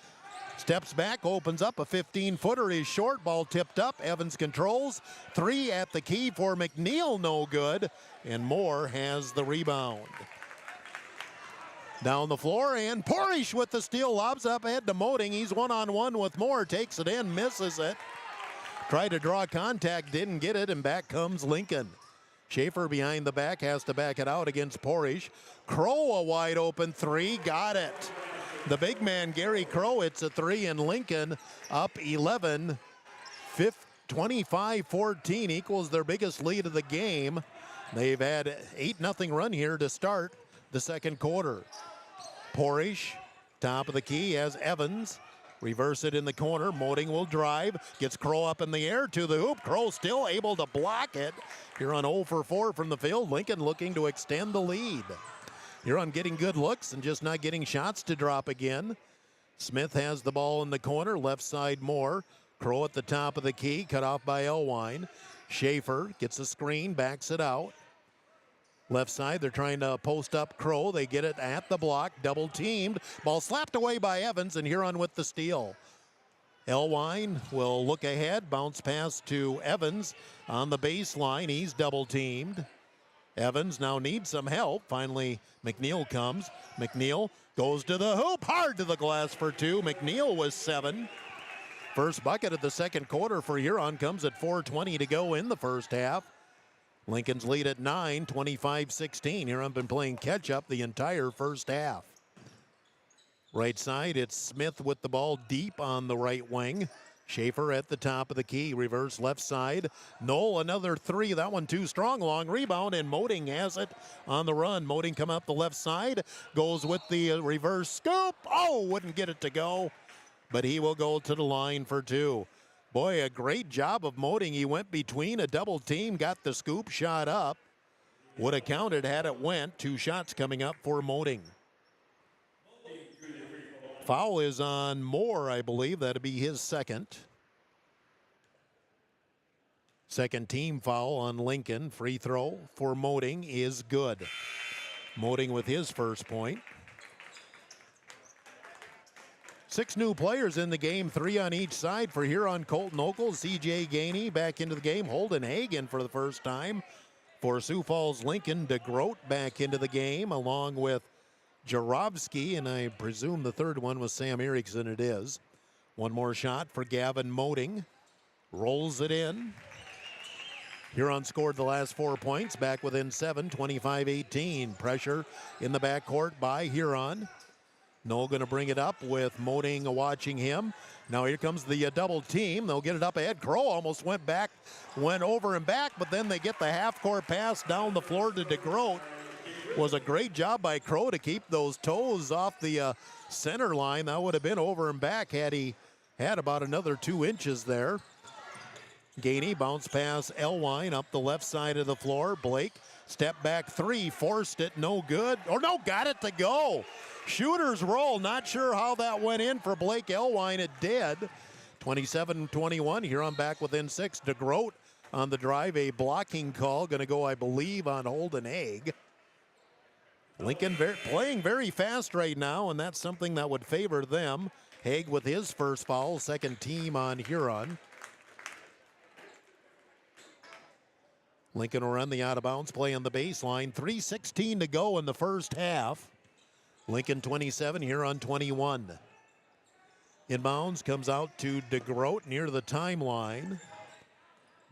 S5: steps back, opens up a 15-footer, is short, ball tipped up. Evans controls. 3 at the key for McNeil, no good. And Moore has the rebound. Down the floor, and Porish with the steal, lobs up ahead to Moting. He's one-on-one with Moore, takes it in, misses it. Tried to draw contact, didn't get it, and back comes Lincoln. Schaefer behind the back, has to back it out against Porish. Crow a wide open 3, got it. The big man, Gary Crow, hits a 3, and Lincoln up 11. 25-14 equals their biggest lead of the game. They've had 8-0 run here to start the second quarter. Porish, top of the key, has Evans. Reverse it in the corner. Moting will drive. Gets Crow up in the air to the hoop. Crow still able to block it. Huron 0 for 4 from the field. Lincoln looking to extend the lead. Huron getting good looks and just not getting shots to drop again. Smith has the ball in the corner. Left side Moore. Crow at the top of the key. Cut off by Elwine. Schaefer gets a screen. Backs it out. Left side, they're trying to post up Crow. They get it at the block, double teamed. Ball slapped away by Evans, and Huron with the steal. Elwine will look ahead, bounce pass to Evans on the baseline. He's double teamed. Evans now needs some help. Finally, McNeil comes. McNeil goes to the hoop, hard to the glass for two. McNeil was 7. First bucket of the second quarter for Huron comes at 4:20 to go in the first half. Lincoln's lead at 9, 25-16. Huron been playing catch-up the entire first half. Right side, it's Smith with the ball deep on the right wing. Schaefer at the top of the key. Reverse left side. Knoll, another 3. That one too strong. Long rebound, and Moding has it on the run. Moding come up the left side. Goes with the reverse scoop. Oh, wouldn't get it to go. But he will go to the line for 2. Boy, a great job of Moding. He went between a double team, got the scoop shot up. Would have counted had it went. 2 shots coming up for Moding. Foul is on Moore, I believe. That'd be his second. Second team foul on Lincoln. Free throw for Moding is good. Moding with his first point. 6 new players in the game, 3 on each side for Huron. Colton Oakles, C.J. Gainey back into the game. Holden Hagen for the first time. For Sioux Falls Lincoln, DeGroat back into the game along with Jarobski, and I presume the third one was Sam Erickson. It is. One more shot for Gavin Moding. Rolls it in. Huron scored the last 4 points, back within 7, 25-18. Pressure in the backcourt by Huron. Knoll going to bring it up with Moding watching him. Now here comes the double team. They'll get it up ahead. Crow almost went over and back, but then they get the half-court pass down the floor to DeGroat. Was a great job by Crow to keep those toes off the center line. That would have been over and back had he had about another 2 inches there. Gainey bounce pass Elwine up the left side of the floor. Blake step back 3, forced it, no good. Or no, got it to go. Shooter's roll, not sure how that went in for Blake Elwine. It did. 27-21, Huron back within 6. DeGroat on the drive, a blocking call. Going to go, I believe, on Holden Haig. Lincoln playing very fast right now, and that's something that would favor them. Haig with his first foul, second team on Huron. Lincoln will run the out-of-bounds play on the baseline. 3:16 to go in the first half. Lincoln 27, Huron 21. Inbounds comes out to DeGroat near the timeline.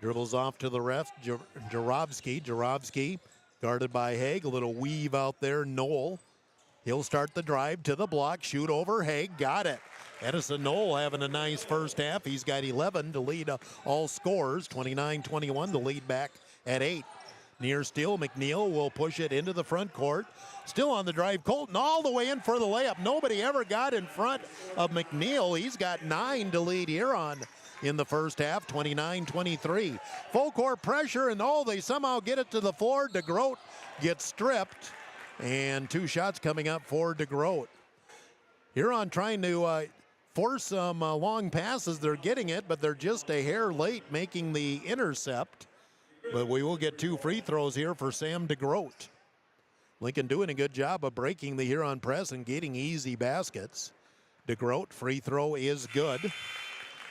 S5: Dribbles off to the left, Jarobski guarded by Haig. A little weave out there, Knoll. He'll start the drive to the block, shoot over, Haig got it. Edison Knoll having a nice first half. He's got 11 to lead all scorers. 29-21 to lead back at 8. Near steal, McNeil will push it into the front court. Still on the drive, Colton all the way in for the layup. Nobody ever got in front of McNeil. He's got 9 to lead Huron in the first half, 29-23. Full court pressure, and they somehow get it to the floor. DeGroat gets stripped, and 2 shots coming up for DeGroat. Huron trying to force some long passes. They're getting it, but they're just a hair late making the intercept. But we will get 2 free throws here for Sam DeGroat. Lincoln doing a good job of breaking the Huron press and getting easy baskets. DeGroat, free throw is good.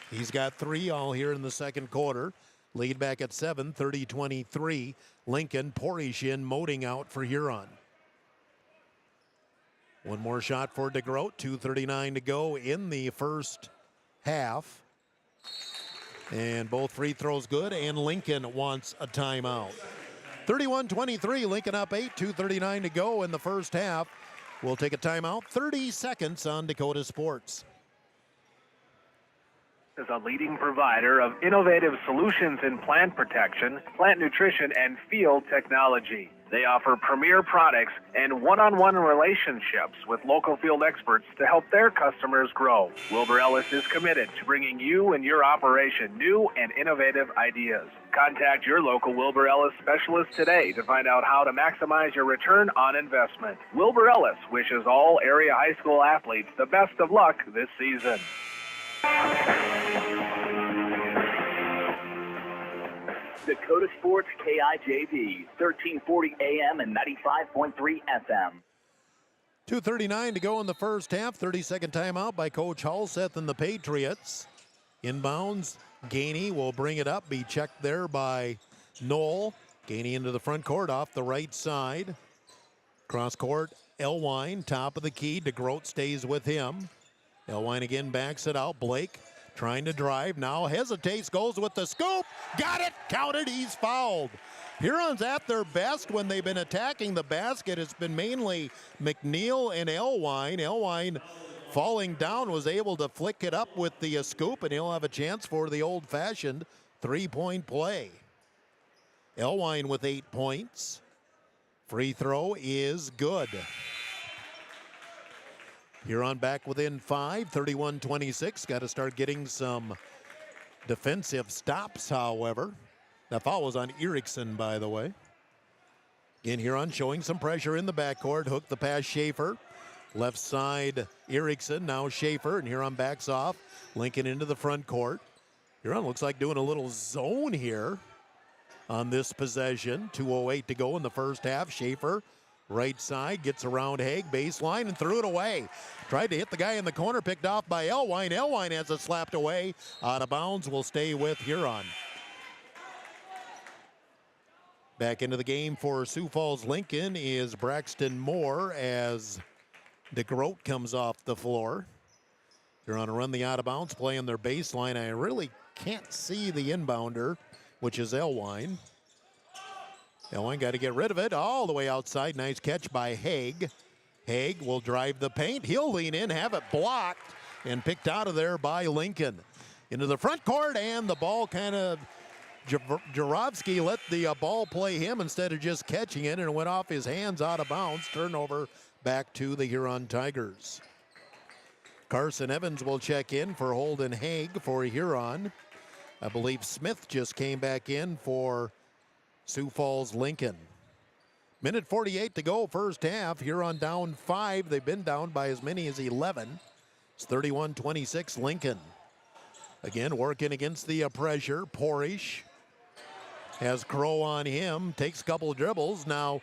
S5: He's got 3 all here in the second quarter. Lead back at 7, 30-23. Lincoln, Porishin, Moding out for Huron. One more shot for DeGroat. 2:39 to go in the first half. And both free throws good, and Lincoln wants a timeout. 31-23, Lincoln up 8, 2:39 to go in the first half. We'll take a timeout, 30 seconds on Dakota Sports.
S20: Is a leading provider of innovative solutions in plant protection, plant nutrition, and field technology. They offer premier products and one-on-one relationships with local field experts to help their customers grow. Wilbur Ellis is committed to bringing you and your operation new and innovative ideas. Contact your local Wilbur Ellis specialist today to find out how to maximize your return on investment. Wilbur Ellis wishes all area high school athletes the best of luck this season.
S1: Dakota Sports KIJV, 1340 AM and 95.3 FM.
S5: 2:39 to go in the first half. 30-second timeout by Coach Hulseth and the Patriots. Inbounds, Gainey will bring it up, be checked there by Knoll. Gainey into the front court off the right side. Cross court, Elwine, top of the key. DeGroat stays with him. Elwine again backs it out. Blake trying to drive, now hesitates, goes with the scoop. Got it, counted, he's fouled. Hurons at their best when they've been attacking the basket. It's been mainly McNeil and Elwine. Elwine falling down was able to flick it up with the scoop, and he'll have a chance for the old-fashioned three-point play. Elwine with 8 points. Free throw is good. Huron back within 5, 31-26. Got to start getting some defensive stops, however. That foul was on Erickson, by the way. Again, Huron showing some pressure in the backcourt. Hook the pass, Schaefer. Left side, Erickson. Now Schaefer, and Huron backs off. Lincoln into the front court. Huron looks like doing a little zone here on this possession. 2:08 to go in the first half. Schaefer, right side, gets around Haig, baseline, and threw it away. Tried to hit the guy in the corner, picked off by Elwine. Elwine has it slapped away. Out of bounds, will stay with Huron. Back into the game for Sioux Falls Lincoln is Braxton Moore as DeGroat comes off the floor. They're on a run the out of bounds play on their baseline. I really can't see the inbounder, which is Elwine. Elwine got to get rid of it all the way outside. Nice catch by Haig. Haig will drive the paint. He'll lean in, have it blocked, and picked out of there by Lincoln. Into the front court, and the ball kind of Jarovsky let the ball play him instead of just catching it, and it went off his hands out of bounds. Turnover back to the Huron Tigers. Carson Evans will check in for Holden Haig for Huron. I believe Smith just came back in for Sioux Falls Lincoln. Minute 48 to go, first half. Huron down 5. They've been down by as many as 11. It's 31-26 Lincoln. Again, working against the pressure. Porish has Crow on him. Takes a couple of dribbles. Now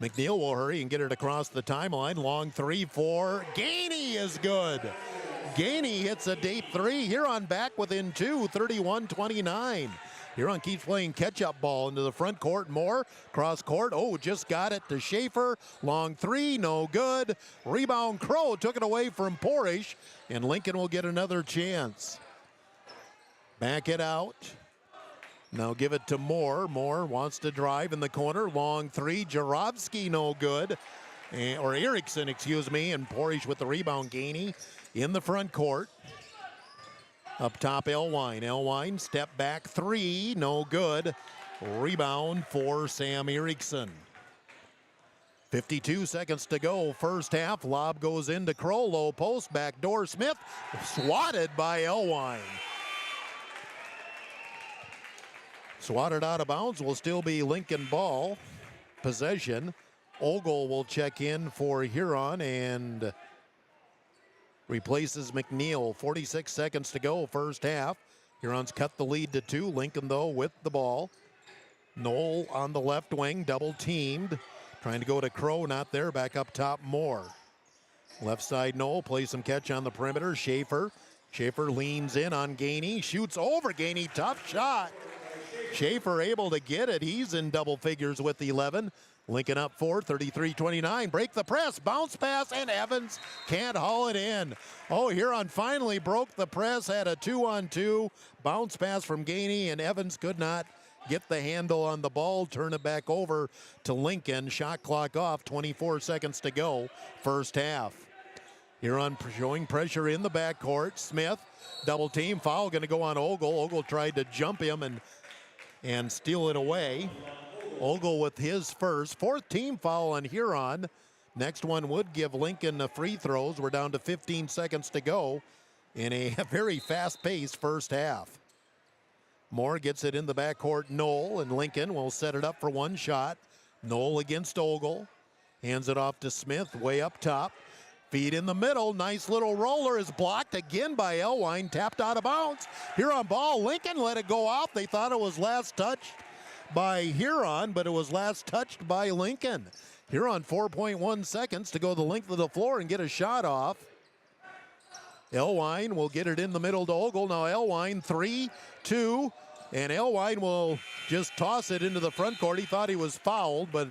S5: McNeil will hurry and get it across the timeline. Long 3 for Gainey is good. Gainey hits a deep 3. Huron back within 2, 31-29. Huron keeps playing catch-up ball into the front court. Moore, cross court. Oh, just got it to Schaefer. Long 3, no good. Rebound, Crow took it away from Porish, and Lincoln will get another chance. Back it out. Now give it to Moore. Moore wants to drive in the corner. Long 3, Jarovsky, no good. Or Erickson, excuse me, and Porish with the rebound. Gainey in the front court. Up top, Elwine. Elwine, step back 3, no good. Rebound for Sam Erickson. 52 seconds to go, first half. Lob goes into Crow, low post, backdoor Smith, swatted by Elwine. Swatted out of bounds, will still be Lincoln ball. Possession. Ogle will check in for Huron and replaces McNeil. 46 seconds to go, first half. Huron's cut the lead to 2. Lincoln, though, with the ball. Knoll on the left wing, double teamed. Trying to go to Crow, not there. Back up top, Moore. Left side, Knoll plays some catch on the perimeter. Schaefer. Schaefer leans in on Gainey. Shoots over Gainey. Tough shot. Schaefer able to get it. He's in double figures with 11. Lincoln up 4, 33-29. Break the press, bounce pass, and Evans can't haul it in. Oh, Huron finally broke the press, had a 2-on-2. Bounce pass from Gainey, and Evans could not get the handle on the ball. Turn it back over to Lincoln. Shot clock off, 24 seconds to go, first half. Huron showing pressure in the backcourt. Smith, double team, foul going to go on Ogle. Ogle tried to jump him and steal it away. Ogle with his fourth team foul on Huron. Next one would give Lincoln the free throws. We're down to 15 seconds to go in a very fast-paced first half. Moore gets it in the backcourt. Knoll, and Lincoln will set it up for one shot. Knoll against Ogle. Hands it off to Smith way up top. Feed in the middle. Nice little roller is blocked again by Elwine. Tapped out of bounds. Huron ball. Lincoln let it go off. They thought it was last touched by Huron, but it was last touched by Lincoln. Huron 4.1 seconds to go the length of the floor and get a shot off. Elwine will get it in the middle to Ogle. Now Elwine 3-2, and Elwine will just toss it into the front court. He thought he was fouled, but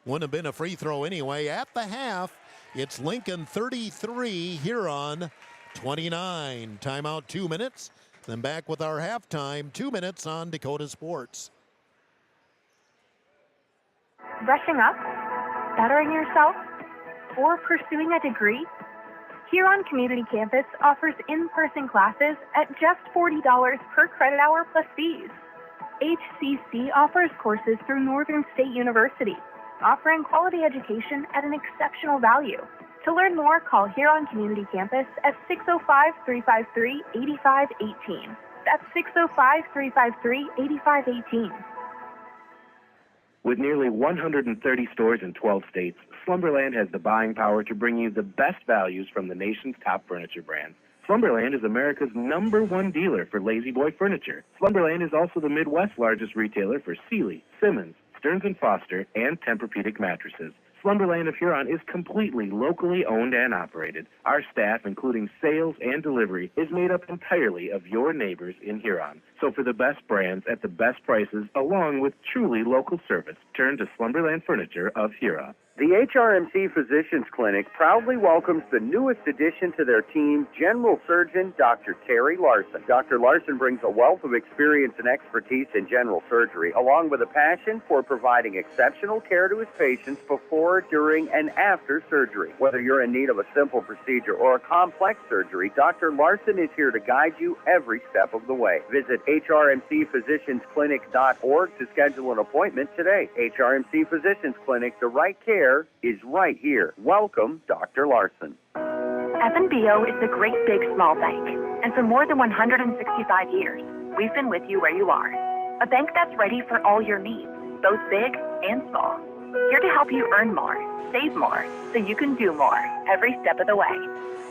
S5: wouldn't have been a free throw anyway. At the half, it's Lincoln 33, Huron 29. Timeout 2 minutes. Then back with our halftime, 2 minutes on Dakota Sports.
S6: Brushing up, bettering yourself, or pursuing a degree? Huron Community Campus offers in-person classes at just $40 per credit hour plus fees. HCC offers courses through Northern State University, offering quality education at an exceptional value. To learn more, call Huron Community Campus at 605-353-8518. That's 605-353-8518.
S9: With nearly 130 stores in 12 states, Slumberland has the buying power to bring you the best values from the nation's top furniture brands. Slumberland is America's #1 dealer for Lazy Boy furniture. Slumberland is also the Midwest's largest retailer for Sealy, Simmons, Stearns & Foster, and Tempur-Pedic mattresses. Slumberland of Huron is completely locally owned and operated. Our staff, including sales and delivery, is made up entirely of your neighbors in Huron. So for the best brands at the best prices, along with truly local service, turn to Slumberland Furniture of Huron.
S11: The HRMC Physicians Clinic proudly welcomes the newest addition to their team, General Surgeon Dr. Terry Larson. Dr. Larson brings a wealth of experience and expertise in general surgery, along with a passion for providing exceptional care to his patients before, during, and after surgery. Whether you're in need of a simple procedure or a complex surgery, Dr. Larson is here to guide you every step of the way. Visit hrmcphysiciansclinic.org to schedule an appointment today. HRMC Physicians Clinic, the right care is right here. Welcome, Dr. Larson.
S21: FNBO is the great big small bank, and for more than 165 years, we've been with you where you are. A bank that's ready for all your needs, both big and small. Here to help you earn more, save more, so you can do more every step of the way.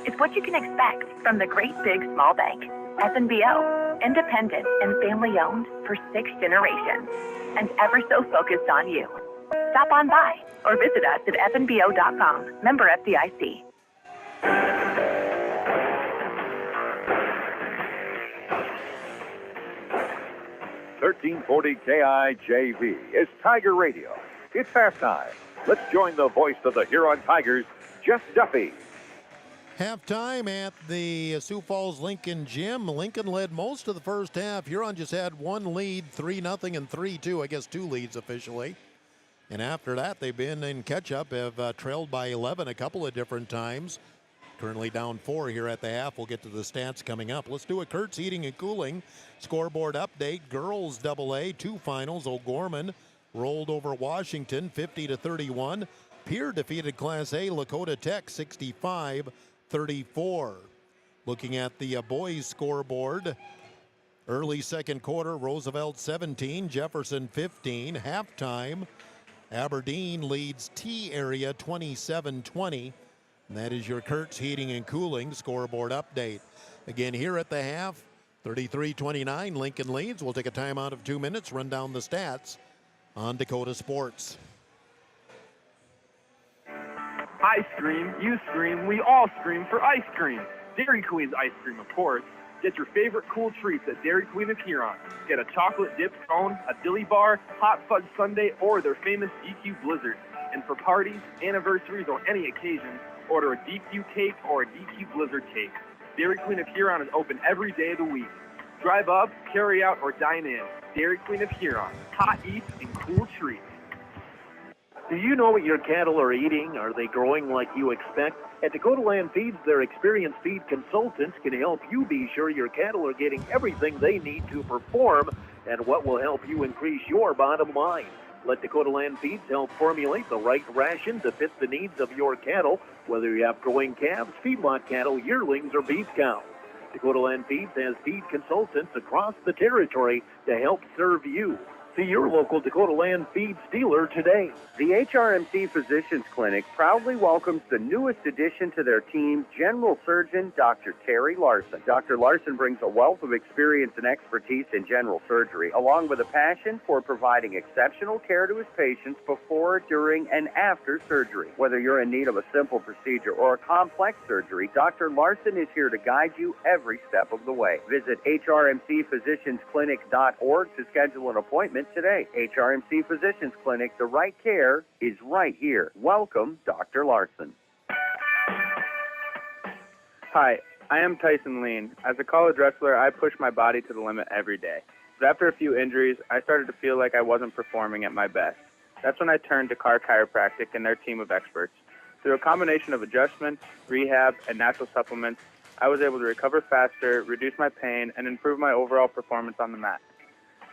S21: It's what you can expect from the great big small bank. FNBO, independent and family-owned for 6 generations, and ever so focused on you. Stop on by or visit us at fnbo.com. Member FDIC.
S13: 1340 KIJV is Tiger Radio. It's halftime. Let's join the voice of the Huron Tigers, Jeff Duffy.
S5: Halftime at the Sioux Falls Lincoln Gym. Lincoln led most of the first half. Huron just had one lead, 3-0 and 3-2. I guess 2 leads officially. And after that, they've been in catch-up, have trailed by 11 a couple of different times. Currently down 4 here at the half. We'll get to the stats coming up. Let's do a Kurtz Heating and Cooling scoreboard update. Girls AA, 2 finals. O'Gorman rolled over Washington 50-31. Pierre defeated Class A Lakota Tech 65-34. Looking at the boys scoreboard, early second quarter, Roosevelt 17, Jefferson 15. Halftime, Aberdeen leads T area 27-20. And that is your Kurtz Heating and Cooling scoreboard update. Again, here at the half, 33-29, Lincoln leads. We'll take a timeout of 2 minutes, run down the stats on Dakota Sports.
S22: I scream, you scream, we all scream for ice cream. Dairy Queen's ice cream, of course. Get your favorite cool treats at Dairy Queen of Huron. Get a chocolate dip cone, a dilly bar, hot fudge sundae, or their famous DQ Blizzard. And for parties, anniversaries, or any occasion, order a DQ cake or a DQ Blizzard cake. Dairy Queen of Huron is open every day of the week. Drive up, carry out, or dine in. Dairy Queen of Huron. Hot eats and cool treats.
S16: Do you know what your cattle are eating? Are they growing like you expect? At Dakota Land Feeds, their experienced feed consultants can help you be sure your cattle are getting everything they need to perform and what will help you increase your bottom line. Let Dakota Land Feeds help formulate the right ration to fit the needs of your cattle, whether you have growing calves, feedlot cattle, yearlings, or beef cows. Dakota Land Feeds has feed consultants across the territory to help serve you. See your local Dakota Land Feeds dealer today.
S11: The HRMC Physicians Clinic proudly welcomes the newest addition to their team, General Surgeon Dr. Terry Larson. Dr. Larson brings a wealth of experience and expertise in general surgery, along with a passion for providing exceptional care to his patients before, during, and after surgery. Whether you're in need of a simple procedure or a complex surgery, Dr. Larson is here to guide you every step of the way. Visit hrmcphysiciansclinic.org to schedule an appointment today. HRMC Physicians Clinic, the right care is right here. Welcome, Dr. Larson.
S15: Hi, I am Tyson Lean. As a college wrestler, I push my body to the limit every day. But after a few injuries, I started to feel like I wasn't performing at my best. That's when I turned to Carr Chiropractic and their team of experts. Through a combination of adjustments, rehab, and natural supplements, I was able to recover faster, reduce my pain, and improve my overall performance on the mat.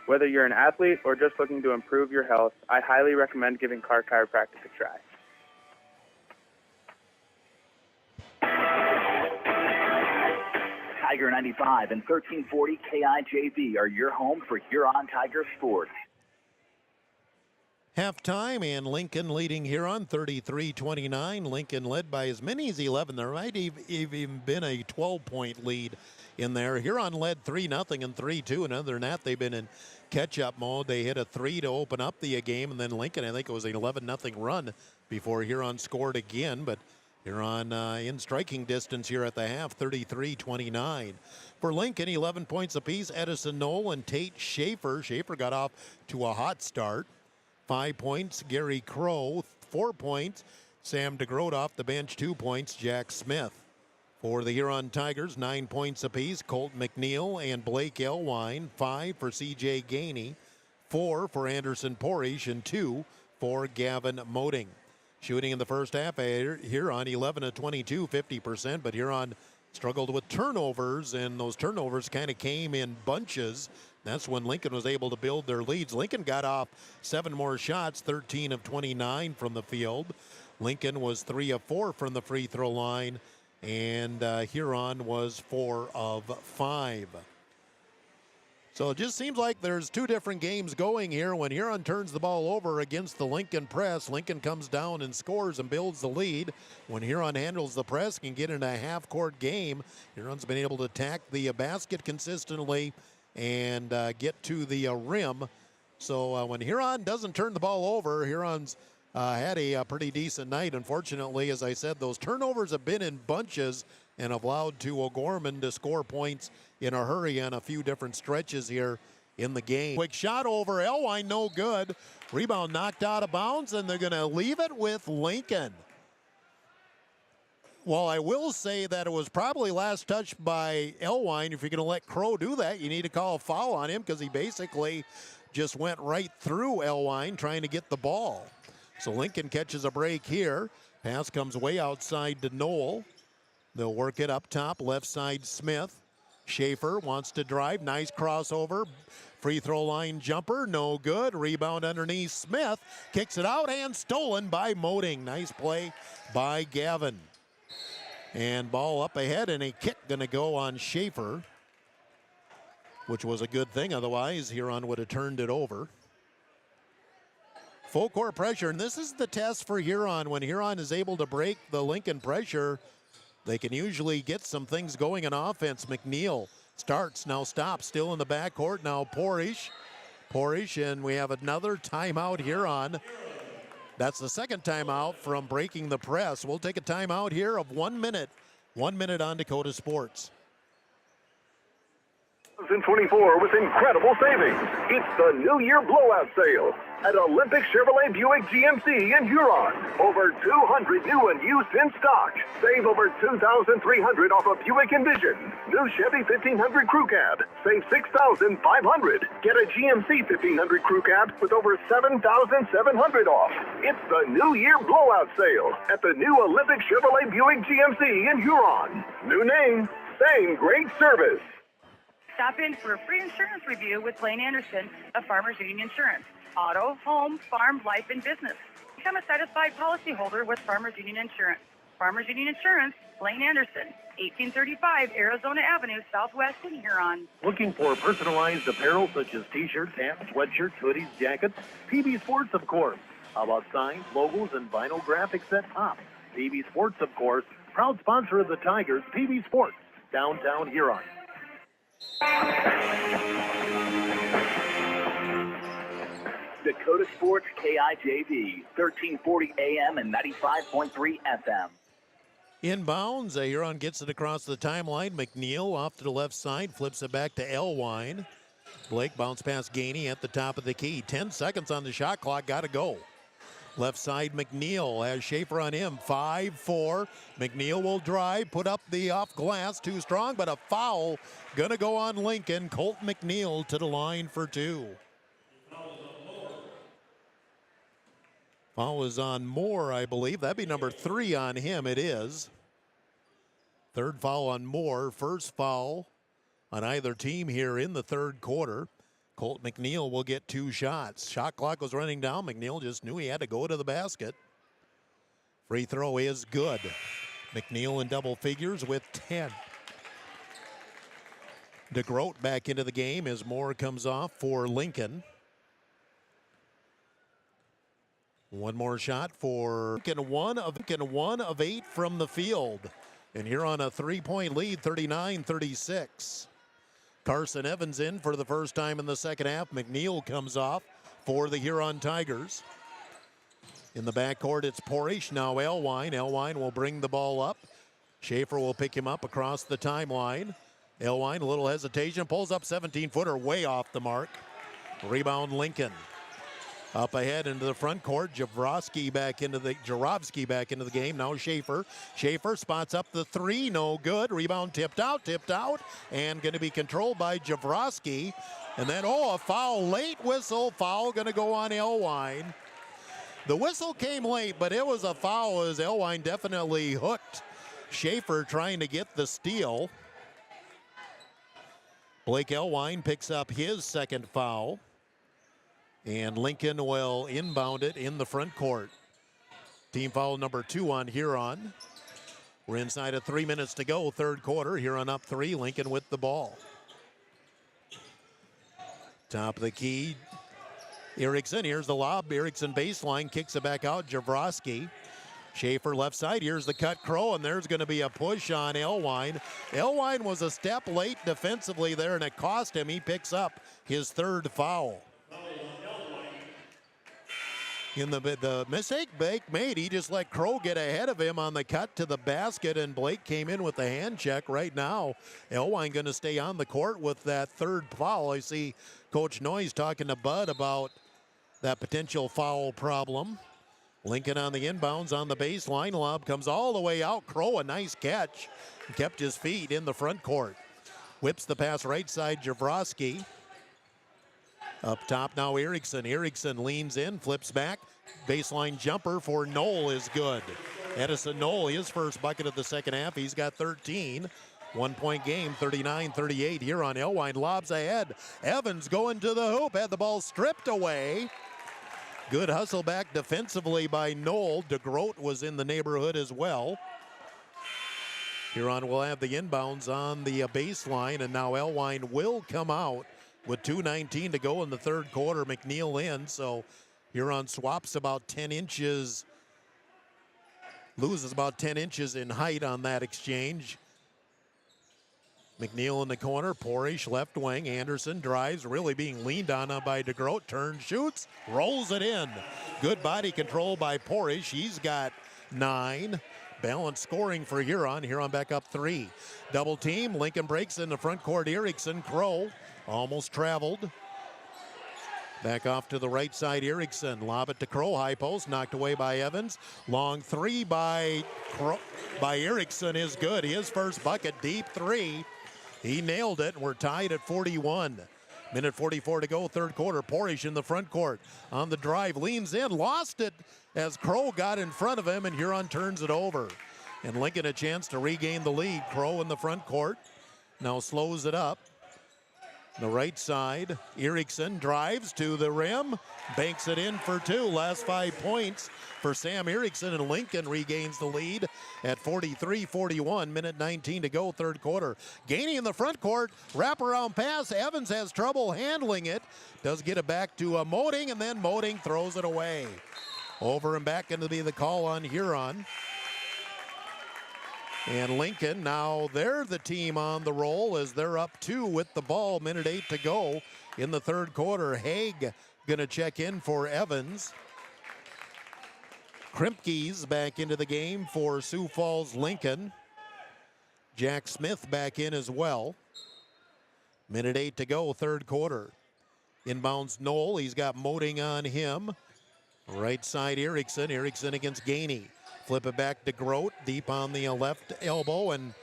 S15: Whether you're an athlete or just looking to improve your health, I highly recommend giving Carr Chiropractic a try.
S1: Tiger 95 and 1340 KIJV are your home for Huron Tiger sports.
S5: Halftime, and Lincoln leading Huron 33-29. Lincoln led by as many as 11. There might even been a 12-point lead in there. Huron led 3-0 and 3-2, and other than that, they've been in catch-up mode. They hit a 3 to open up the game, and then Lincoln, I think it was an 11-0 run before Huron scored again, but Huron in striking distance here at the half, 33-29. For Lincoln, 11 points apiece, Edison Knoll and Tate Schaefer. Schaefer got off to a hot start. 5 points, Gary Crow. 4 points, Sam DeGroat off the bench. 2 points, Jack Smith. For the Huron Tigers, 9 points apiece, Colt McNeil and Blake Elwine. 5 for C.J. Gainey. 4 for Anderson Porish, and 2 for Gavin Moding. Shooting in the first half, Huron 11 of 22, 50%, but Huron struggled with turnovers, and those turnovers kind of came in bunches. That's when Lincoln was able to build their leads. Lincoln got off 7 more shots, 13 of 29 from the field. Lincoln was 3 of 4 from the free throw line, and Huron was 4 of 5. So it just seems like there's 2 different games going here. When Huron turns the ball over against the Lincoln press, Lincoln comes down and scores and builds the lead. When Huron handles the press, can get in a half-court game. Huron's been able to attack the basket consistently and get to the rim. So when Huron doesn't turn the ball over, Huron's had a pretty decent night. Unfortunately, as I said, those turnovers have been in bunches and have allowed to O'Gorman to score points in a hurry on a few different stretches here in the game. Quick shot over Elwine, no good. Rebound knocked out of bounds, and they're going to leave it with Lincoln. Well, I will say that it was probably last touched by Elwine. If you're going to let Crow do that, you need to call a foul on him because he basically just went right through Elwine trying to get the ball. So Lincoln catches a break here. Pass comes way outside to Knoll. They'll work it up top, left side Smith. Schaefer wants to drive, nice crossover. Free throw line jumper, no good. Rebound underneath Smith, kicks it out and stolen by Moding. Nice play by Gavin. And ball up ahead, and a kick gonna go on Schaefer, which was a good thing, otherwise Huron would have turned it over. Full court pressure, and this is the test for Huron. When Huron is able to break the Lincoln pressure, they can usually get some things going on offense. McNeil starts, now stops, still in the backcourt. Now Porish, and we have another timeout Huron. That's the second timeout from breaking the press. We'll take a timeout here of 1 minute. 1 minute on Dakota Sports.
S13: 2024 with incredible savings. It's the New Year Blowout Sale at Olympic Chevrolet Buick GMC in Huron. Over 200 new and used in stock. Save over $2,300 off a Buick Envision. New Chevy 1500 Crew Cab. Save $6,500. Get a GMC 1500 Crew Cab with over $7,700 off. It's the New Year Blowout Sale at the new Olympic Chevrolet Buick GMC in Huron. New name, same great service.
S8: Stop in for a free insurance review with Blaine Anderson of Farmers Union Insurance. Auto, home, farm, life, and business. Become a satisfied policyholder with Farmers Union Insurance. Farmers Union Insurance, Blaine Anderson, 1835 Arizona Avenue, Southwest in Huron.
S16: Looking for personalized apparel such as t-shirts, hats, sweatshirts, hoodies, jackets? PB Sports, of course. How about signs, logos, and vinyl graphics at top? PB Sports, of course, proud sponsor of the Tigers. PB Sports, downtown Huron.
S1: Dakota Sports KIJV, 1340 AM and 95.3 FM.
S5: Inbounds, Huron gets it across the timeline. McNeil off to the left side, flips it back to Elwine. Blake bounce past Gainey at the top of the key. 10 seconds on the shot clock, got to go. Left side, McNeil has Schaefer on him. 5-4. McNeil will drive, put up the off glass, too strong, but a foul going to go on Lincoln. Colt McNeil to the line for 2. Foul is on Moore, I believe. That'd be number 3 on him. It is. Third foul on Moore. First foul on either team here in the third quarter. Colt McNeil will get 2 shots. Shot clock was running down. McNeil just knew he had to go to the basket. Free throw is good. McNeil in double figures with 10. DeGroat back into the game as Moore comes off for Lincoln. One more shot for Lincoln, one of 8 from the field. And here on a 3-point lead, 39-36. Carson Evans in for the first time in the second half. McNeil comes off for the Huron Tigers. In the backcourt, it's Porish, now Elwine. Elwine will bring the ball up. Schaefer will pick him up across the timeline. Elwine, a little hesitation, pulls up 17-footer way off the mark. Rebound Lincoln. Up ahead into the front court, Jarovsky back into the game. Now Schaefer. Schaefer spots up the 3, no good. Rebound tipped out, and going to be controlled by Jarovsky. And then, a foul, late whistle, foul going to go on Elwine. The whistle came late, but it was a foul as Elwine definitely hooked Schaefer trying to get the steal. Blake Elwine picks up his second foul. And Lincoln will inbound it in the front court. Team foul number 2 on Huron. We're inside of 3 minutes to go, third quarter. Huron up 3, Lincoln with the ball. Top of the key, Erickson. Here's the lob. Erickson baseline, kicks it back out. Jarovsky. Schaefer left side. Here's the cut, Crow, and there's going to be a push on Elwine. Elwine was a step late defensively there, and it cost him. He picks up his third foul. In the mistake Blake made, he just let Crow get ahead of him on the cut to the basket, and Blake came in with the hand check right now. Elwine going to stay on the court with that third foul. I see Coach Noyes talking to Bud about that potential foul problem. Lincoln on the inbounds on the baseline. Lob comes all the way out. Crow, a nice catch. Kept his feet in the front court. Whips the pass right side, Jarovsky. Up top now, Erickson. Erickson leans in, flips back. Baseline jumper for Knoll is good. Edison Knoll, his first bucket of the second half. He's got 13. 1-point game, 39-38 here on Elwine. Lobs ahead. Evans going to the hoop. Had the ball stripped away. Good hustle back defensively by Knoll. DeGroat was in the neighborhood as well. Huron will have the inbounds on the baseline, and now Elwine will come out with 2:19 to go in the third quarter. McNeil in, so Huron swaps about 10 inches, loses about 10 inches in height on that exchange. McNeil in the corner, Porish left wing. Anderson drives, really being leaned on by DeGroat. Turns, shoots, rolls it in. Good body control by Porish. He's got 9. Balanced scoring for Huron. Huron back up 3. Double team. Lincoln breaks in the front court. Erickson, Crow almost traveled. Back off to the right side, Erickson. Lob it to Crow. High post, knocked away by Evans. Long 3 by Erickson is good. His first bucket, deep 3. He nailed it, and we're tied at 41. Minute 44 to go, third quarter. Porish in the front court. On the drive, leans in, lost it as Crow got in front of him, and Huron turns it over. And Lincoln a chance to regain the lead. Crow in the front court. Now slows it up. The right side, Erickson drives to the rim, banks it in for two. Last 5 points for Sam Erickson, and Lincoln regains the lead at 43-41. Minute 19 to go, third quarter. Gainey in the front court, wraparound pass. Evans has trouble handling it. Does get it back to Moding, and then Moding throws it away. Over and back into be the call on Huron. And Lincoln, now they're the team on the roll as they're up 2 with the ball. Minute 8 to go in the third quarter. Haig going to check in for Evans. Kripke's back into the game for Sioux Falls Lincoln. Jack Smith back in as well. Minute 8 to go, third quarter. Inbounds Knoll. He's got Moding on him. Right side Erickson. Erickson against Gainey. Flip it back to Grote, deep on the left elbow, and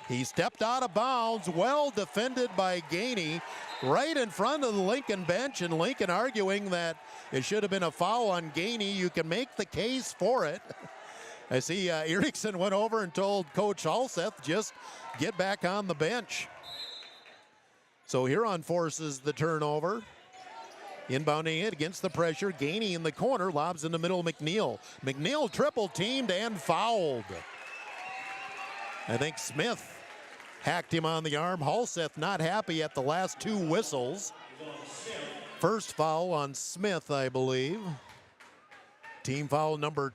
S5: he stepped out of bounds. Well defended by Gainey, right in front of the Lincoln bench, and Lincoln arguing that it should have been a foul on Gainey. You can make the case for it. I see Erickson went over and told Coach Halseth, just get back on the bench. So Huron forces the turnover. Inbounding it against the pressure. Gainey in the corner, lobs in the middle, McNeil. McNeil triple teamed and fouled. I think Smith hacked him on the arm. Halseth not happy at the last 2 whistles. First foul on Smith, I believe. Team foul number